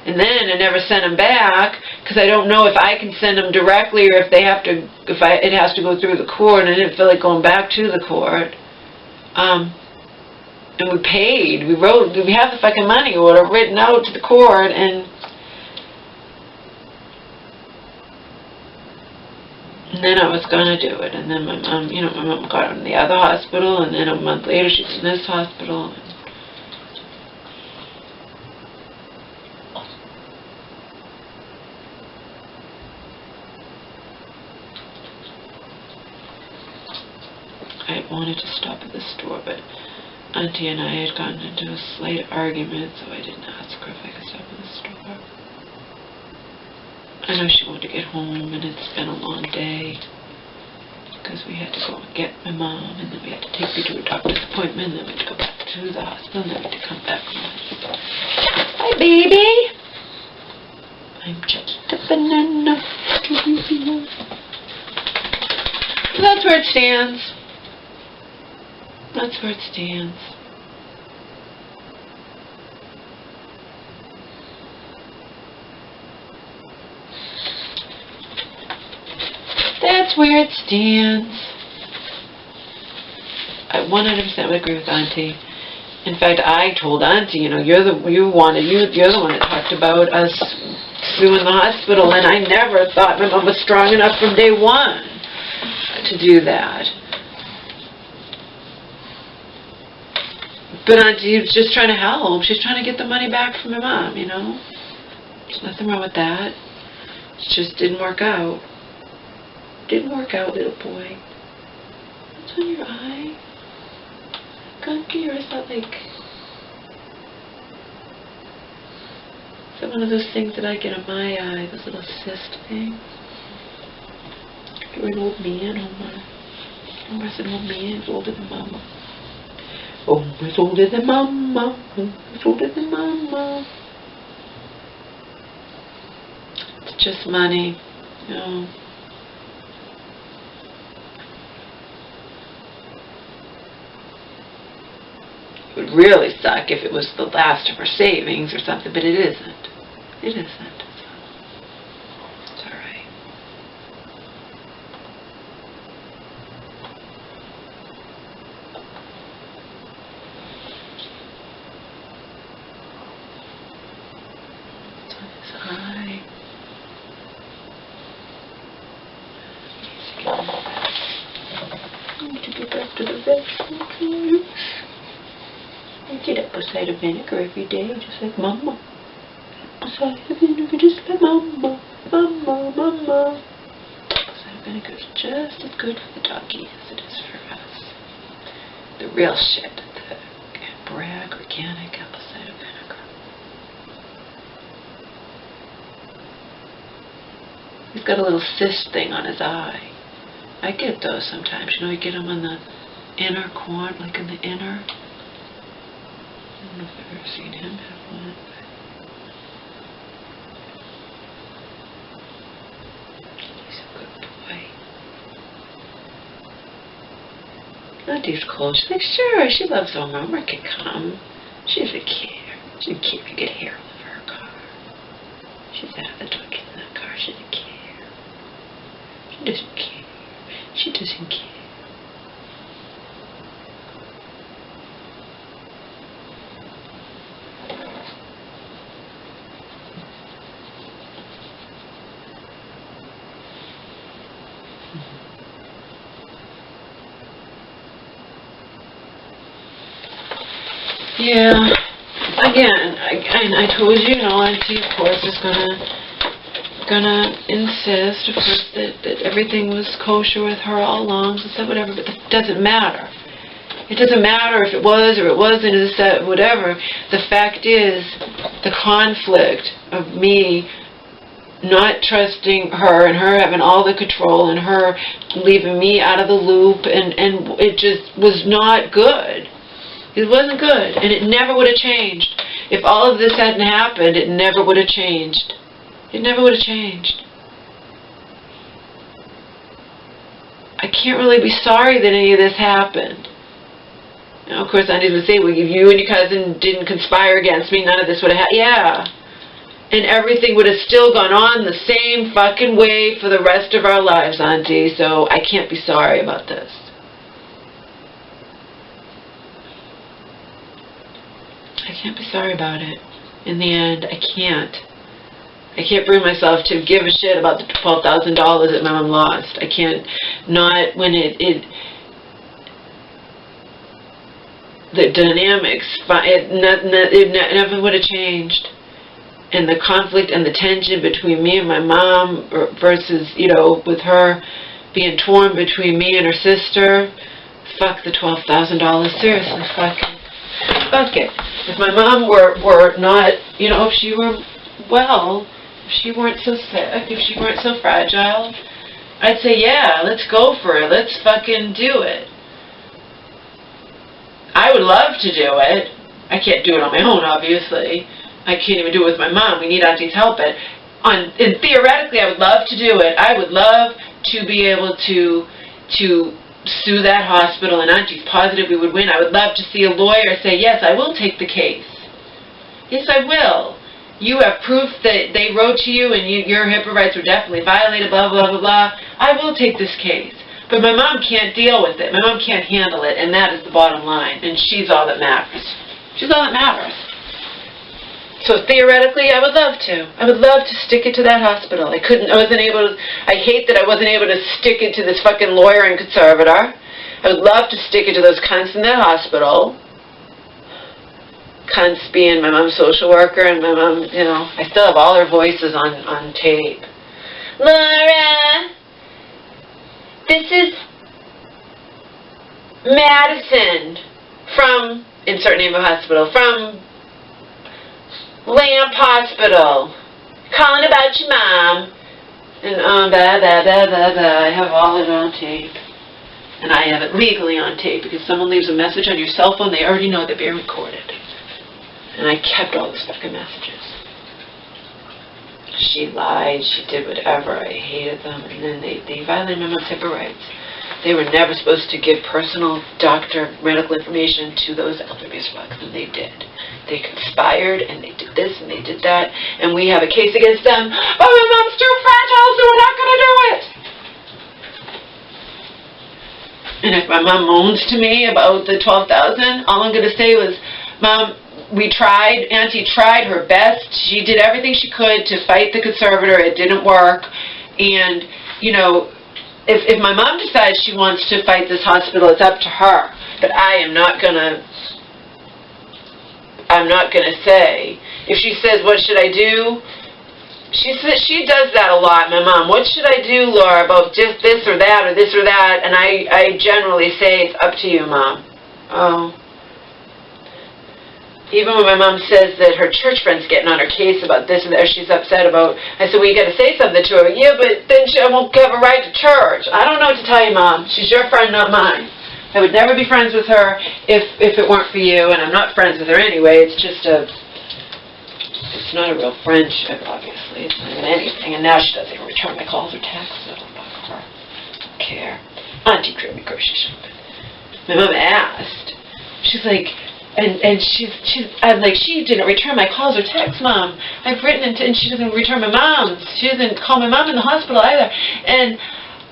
And then I never sent them back because I don't know if I can send them directly or if they have to, it has to go through the court. And I didn't feel like going back to the court. And we paid. We have the fucking money order written out to the court, and then I was gonna do it. And then my mom got her in the other hospital, and then a month later she's in this hospital. I wanted to stop at the store, but Auntie and I had gotten into a slight argument, so I didn't ask her if I could stop at the store. I know she wanted to get home, and it's been a long day because we had to go and get my mom, and then we had to take her to a doctor's appointment, and then we had to go back to the hospital, and then we had to come back home. Hi, baby! I'm just a banana. So that's where it stands. That's where it stands. That's where it stands. I 100% would agree with Auntie. In fact, I told Auntie, you're the one that talked about us suing the hospital, and I never thought my mom was strong enough from day one to do that. But Auntie was just trying to help. She's trying to get the money back from my mom, There's nothing wrong with that. It just didn't work out. Didn't work out, little boy. What's on your eye? Gunky, or is that like... Is that one of those things that I get on my eye? Those little cyst things? You're an old man, Homer. Homer's an old man. He's older than Mama. Oh, it's older than Mama. It's older than Mama. It's just money, It would really suck if it was the last of her savings or something, but it isn't. It isn't. It's all right. I need to get back to the vegetables. I get apple cider vinegar every day, just like Mama. beside of you, just like mama, mama, mama. Beside of vinegar is just as good for the doggy as it is for us. The real shit, the Bragg organic apple cider vinegar. He's got a little cyst thing on his eye. I get those sometimes. You know, you get them on the inner corner, like in the inner. I don't know if I've ever seen him have one. He's a good boy. Auntie's cold. She's like, sure, she loves Omar. Omar can come. She doesn't care. She doesn't care if you get hair all over her car. She's out of the dog in that car. She doesn't care. She doesn't care. She doesn't care. Yeah, again, I told you, Auntie, of course, is gonna insist, of course, that everything was kosher with her all along, so whatever, but that doesn't matter. It doesn't matter if it was or it wasn't, is that whatever. The fact is, the conflict of me not trusting her and her having all the control and her leaving me out of the loop, and it just was not good. It wasn't good, and it never would have changed. If all of this hadn't happened, it never would have changed. It never would have changed. I can't really be sorry that any of this happened. Now, of course, Auntie would say, well, if you and your cousin didn't conspire against me, none of this would have happened. Yeah. And everything would have still gone on the same fucking way for the rest of our lives, Auntie, so I can't be sorry about this. I can't be sorry about it. In the end, I can't. I can't bring myself to give a shit about the $12,000 that my mom lost. I can't, not when the dynamics, it never would have changed. And the conflict and the tension between me and my mom versus, with her being torn between me and her sister, fuck the $12,000. Seriously, fuck it. If my mom were not, if she were well, if she weren't so sick, if she weren't so fragile, I'd say, yeah, let's go for it. Let's fucking do it. I would love to do it. I can't do it on my own, obviously. I can't even do it with my mom. We need Auntie's help. And theoretically, I would love to do it. I would love to be able to sue that hospital, and Auntie's positive we would win. I would love to see a lawyer say, yes, I will take the case. Yes, I will. You have proof that they wrote to you and your HIPAA rights were definitely violated, blah, blah, blah, blah. I will take this case. But my mom can't deal with it. My mom can't handle it, and that is the bottom line. And she's all that matters. She's all that matters. So theoretically, I would love to. I would love to stick it to that hospital. I hate that I wasn't able to stick it to this fucking lawyer and conservator. I would love to stick it to those cunts in that hospital. Cunts being my mom's social worker and my mom, I still have all their voices on tape. Laura, this is Madison from, insert name of hospital, from Lamp Hospital, calling about your mom, and I have all of it on tape, and I have it legally on tape, because someone leaves a message on your cell phone, they already know they're being recorded, and I kept all those fucking messages. She lied, she did whatever, I hated them, and then they violated my mom's HIPAA rights. They were never supposed to give personal doctor medical information to those elder abuse bugs, and they did. They conspired, and they did this, and they did that, and we have a case against them. Oh, my mom's too fragile, so we're not going to do it! And if my mom moans to me about the $12,000, all I'm going to say was, Mom, we tried, Auntie tried her best. She did everything she could to fight the conservator. It didn't work. And, if my mom decides she wants to fight this hospital, it's up to her. But I'm not gonna say, if she says, what should I do? She says, she does that a lot, my mom. What should I do, Laura, about just this or that or this or that? And I generally say, it's up to you, Mom. Oh. Even when my mom says that her church friend's getting on her case about this and that, she's upset about, I said, well, you got to say something to her. Yeah, but then I won't have a right to church. I don't know what to tell you, Mom. She's your friend, not mine. I would never be friends with her if it weren't for you, and I'm not friends with her anyway. It's just it's not a real friendship, obviously. It's not even anything. And now she doesn't even return my calls or texts, so fuck her. I don't care. Auntie drew me grocery shopping. My mom asked. She's like, and I'm like, she didn't return my calls or texts, Mom. I've written and she doesn't return my mom's. She doesn't call my mom in the hospital either. And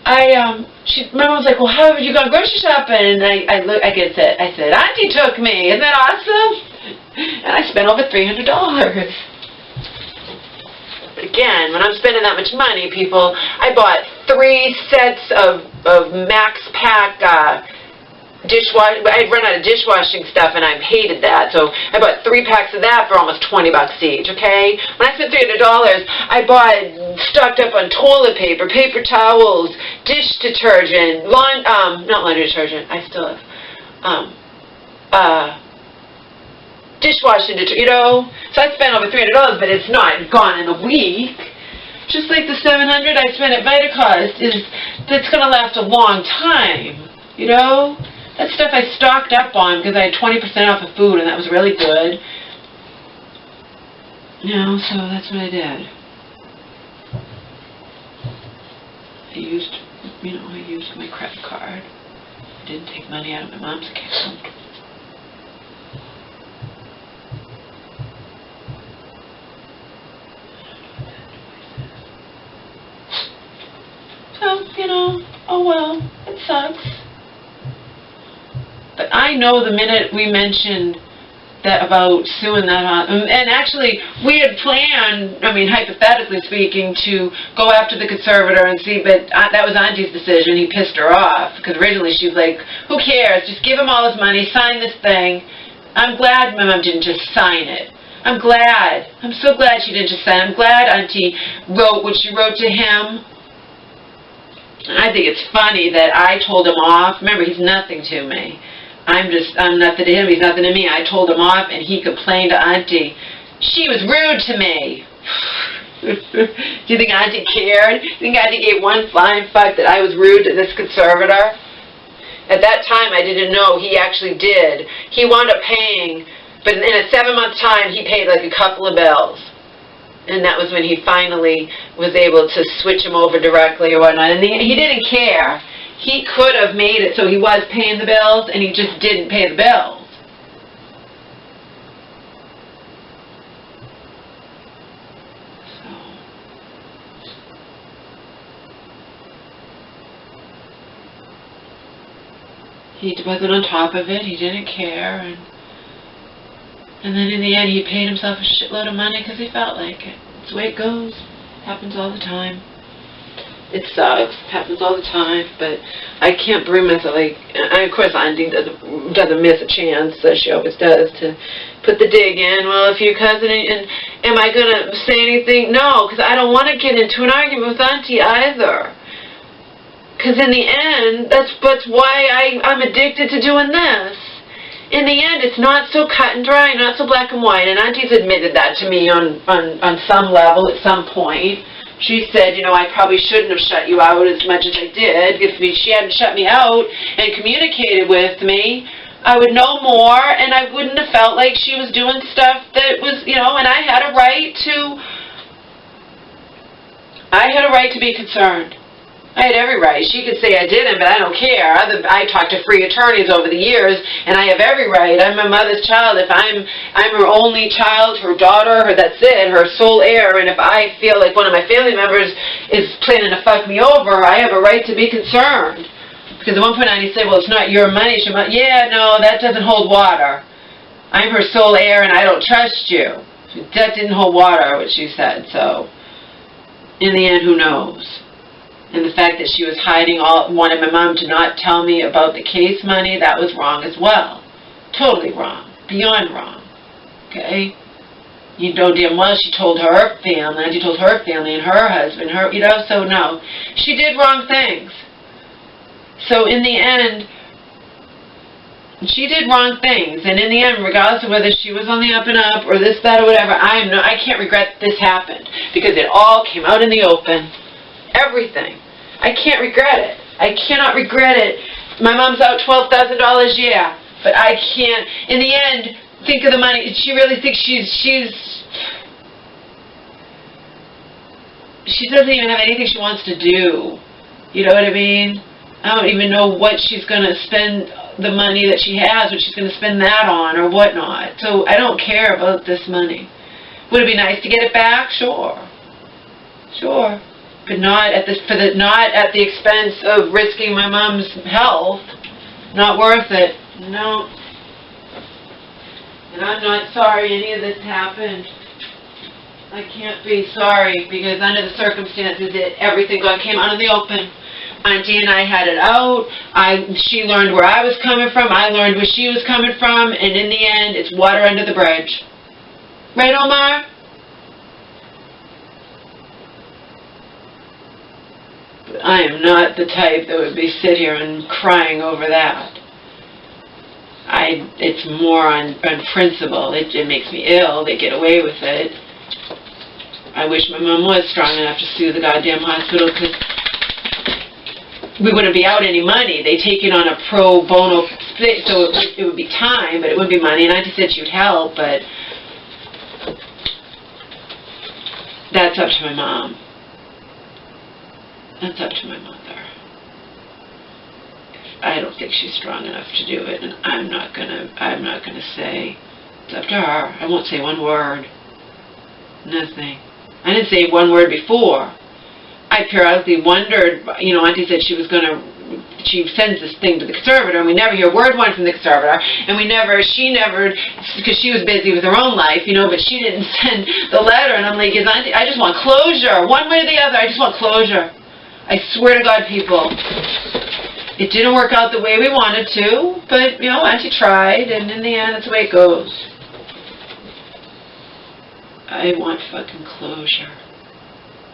my mom was like, well, how have you gone grocery shopping? And I said, Auntie took me. Isn't that awesome? And I spent over $300. But again, when I'm spending that much money, people, I bought 3 sets of Max Pack I'd run out of dishwashing stuff, and I hated that, so I bought 3 packs of that for almost $20 each, okay? When I spent $300, I stocked up on toilet paper, paper towels, dish detergent, not laundry detergent, I still have, dishwashing detergent, you know? So I spent over $300, but it's not gone in a week. Just like the $700 I spent at Vitacost, that's going to last a long time, you know? That stuff I stocked up on because I had 20% off of food, and that was really good. You know, so that's what I did. I used my credit card. I didn't take money out of my mom's account. So, you know, oh well, it sucks. But I know the minute we mentioned that about suing that, and actually we had planned, I mean, hypothetically speaking, to go after the conservator and see, but that was Auntie's decision. He pissed her off, because originally she was like, who cares, just give him all his money, sign this thing. I'm glad my mom didn't just sign it. I'm so glad she didn't just sign it. I'm glad Auntie wrote what she wrote to him. I think it's funny that I told him off. Remember, he's nothing to me. I'm nothing to him, he's nothing to me. I told him off, and he complained to Auntie. She was rude to me. Do you think Auntie cared? Do you think Auntie gave one flying fuck that I was rude to this conservator? At that time, I didn't know he actually did. He wound up paying, but in a 7-month time, he paid like a couple of bills. And that was when he finally was able to switch him over directly or whatnot. And he didn't care. He could have made it so he was paying the bills, and he just didn't pay the bills. So, he wasn't on top of it. He didn't care, and then in the end, he paid himself a shitload of money because he felt like it. It's the way it goes. Happens all the time. It sucks. Happens all the time, but I can't bring myself, of course Auntie doesn't miss a chance, as she always does, to put the dig in. Well, if your cousin, and am I going to say anything? No, because I don't want to get into an argument with Auntie either. Because in the end, that's why I'm addicted to doing this. In the end, it's not so cut and dry, not so black and white, and Auntie's admitted that to me on some level at some point. She said, you know, I probably shouldn't have shut you out as much as I did. If she hadn't shut me out and communicated with me, I would know more, and I wouldn't have felt like she was doing stuff that was, you know, and I had a right to be concerned. I had every right. She could say I didn't, but I don't care. I talked to free attorneys over the years, and I have every right. I'm my mother's child. If I'm her only child, her daughter, that's it, her sole heir, and if I feel like one of my family members is planning to fuck me over, I have a right to be concerned. Because at one point Auntie said, well, it's not your money. Yeah, no, that doesn't hold water. I'm her sole heir, and I don't trust you. That didn't hold water, what she said. So, in the end, who knows? And the fact that she was wanted my mom to not tell me about the case money, that was wrong as well. Totally wrong. Beyond wrong. Okay? You know damn well she told her family, Auntie told her family and her husband, her, you know, so no. She did wrong things. So in the end, she did wrong things, and in the end, regardless of whether she was on the up and up or this, that, or whatever, I can't regret this happened, because it all came out in the open. Everything. I can't regret it. I cannot regret it. My mom's out $12,000, yeah, but I can't, in the end, think of the money. She really thinks she doesn't even have anything she wants to do. You know what I mean? I don't even know what she's going to spend the money that she has, what she's going to spend that on or whatnot. So I don't care about this money. Would it be nice to get it back? Sure. Sure. But not at the expense of risking my mom's health. Not worth it. No. And I'm not sorry any of this happened. I can't be sorry, because under the circumstances, everything came out in the open. Auntie and I had it out. She learned where I was coming from. I learned where she was coming from. And in the end, it's water under the bridge. Right, Omar? But I am not the type that would sit here and crying over that. It's more on principle. It makes me ill. They get away with it. I wish my mom was strong enough to sue the goddamn hospital, because we wouldn't be out any money. They take it on a pro bono split, so it would be time, but it wouldn't be money. And Auntie said she would help, but that's up to my mom. That's up to my mother. I don't think she's strong enough to do it, and I'm not gonna say. It's up to her. I won't say one word. Nothing. I didn't say one word before. I periodically wondered, you know, Auntie said she sends this thing to the conservator, and we never hear word one from the conservator, and she never, because she was busy with her own life, you know, but she didn't send the letter, and I'm like, Auntie, I just want closure, one way or the other, I just want closure. I swear to God, people. It didn't work out the way we wanted to, but, you know, Auntie tried, and in the end, that's the way it goes. I want fucking closure.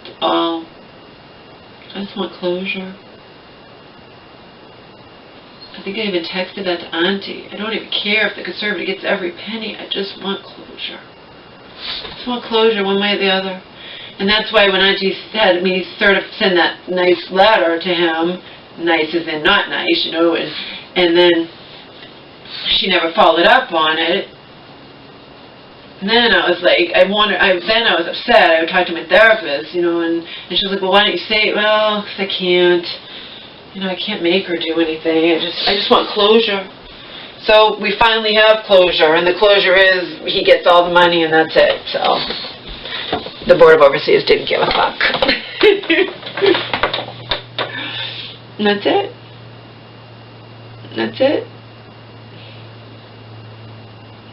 That's all. I just want closure. I think I even texted that to Auntie. I don't even care if the conservative gets every penny. I just want closure. I just want closure one way or the other. And that's why when Auntie had me sort of send that nice letter to him, nice as in not nice, you know, and then she never followed up on it. And then I was like, then I was upset. I would talk to my therapist, you know, and she was like, well, why don't you say it? Well, 'cause I can't, you know, I can't make her do anything. I just want closure. So we finally have closure, and the closure is he gets all the money, and that's it. So the Board of Overseers didn't give a fuck. And that's it. That's it.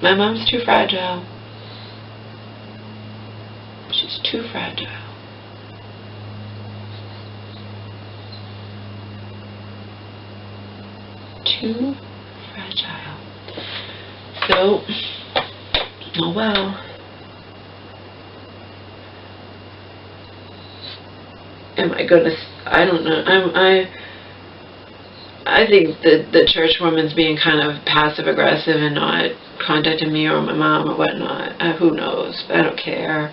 My mom's too fragile. She's too fragile. Too fragile. So, oh well. Am I gonna? I don't know. I think the church woman's being kind of passive aggressive and not contacting me or my mom or whatnot. Who knows? I don't care.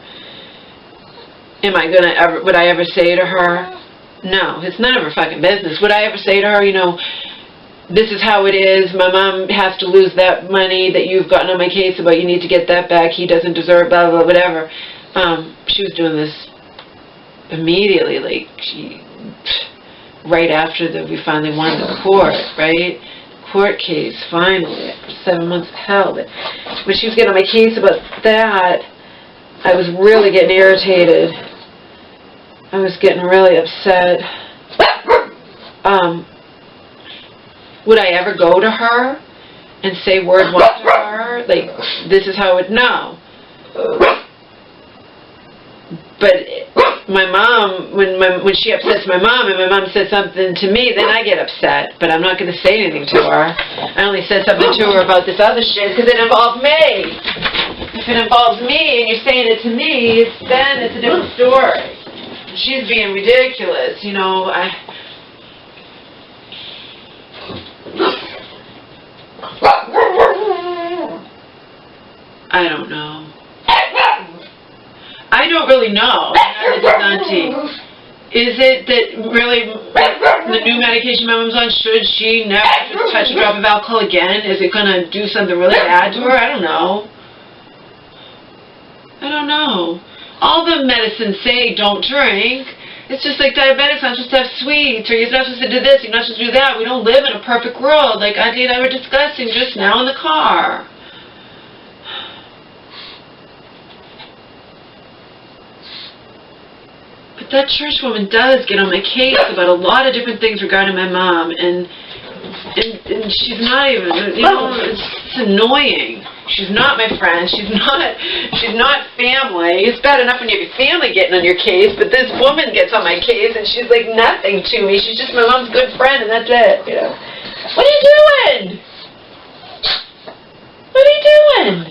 Would I ever say to her, no, it's none of her fucking business. Would I ever say to her, you know, this is how it is, my mom has to lose that money that you've gotten on my case about, you need to get that back, he doesn't deserve, blah, blah, whatever. She was doing this immediately, like, right after we finally won the court, right? Court case, finally, after 7 months of hell. But when she was getting on my case about that, I was really getting irritated. I was getting really upset. Would I ever go to her and say word one to her? Like, this is how it, no. But my mom, when she upsets my mom and my mom says something to me, then I get upset. But I'm not going to say anything to her. I only said something to her about this other shit because it involved me. If it involves me and you're saying it to me, then it's a different story. She's being ridiculous, you know. I don't know. I don't really know. Neither does Auntie. Is it that really the new medication my mom's on, should she never just touch a drop of alcohol again? Is it going to do something really bad to her? I don't know. I don't know. All the medicines say don't drink. It's just like diabetics aren't supposed to have sweets, or you're not supposed to do this, you're not supposed to do that. We don't live in a perfect world, like Auntie and I were discussing just now in the car. But that church woman does get on my case about a lot of different things regarding my mom, and she's not even, you know, it's annoying. She's not my friend. She's not family. It's bad enough when you have your family getting on your case, but this woman gets on my case and she's like nothing to me. She's just my mom's good friend and that's it, you know. What are you doing? What are you doing?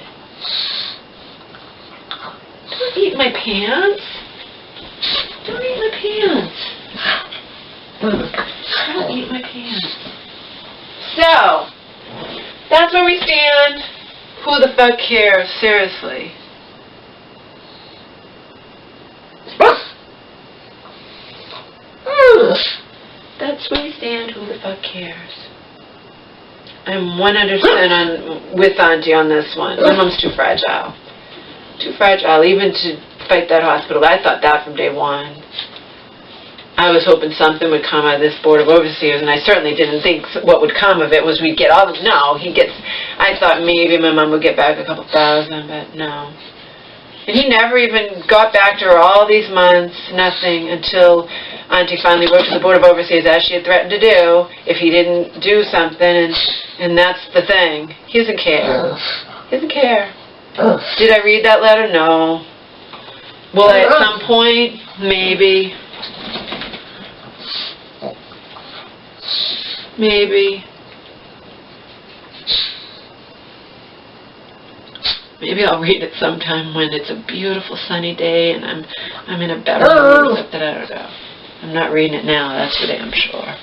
Don't eat my pants. Don't eat my pants. Don't eat my pants. So, that's where we stand. Who the fuck cares? Seriously. That's where we stand. Who the fuck cares? I'm 100% with Auntie on this one. My mom's too fragile. Too fragile even to fight that hospital. I thought that from day one. I was hoping something would come out of this Board of Overseers, and I certainly didn't think what would come of it was we'd get all of them. No, I thought maybe my mom would get back a couple thousand, but no. And he never even got back to her all these months, nothing, until Auntie finally wrote to the Board of Overseers, as she had threatened to do, if he didn't do something, and that's the thing. He doesn't care. He doesn't care. Did I read that letter? No. Will I at some point? Maybe. Maybe. Maybe I'll read it sometime when it's a beautiful sunny day and I'm in a better mood, except that I don't know. I'm not reading it now, that's for damn sure.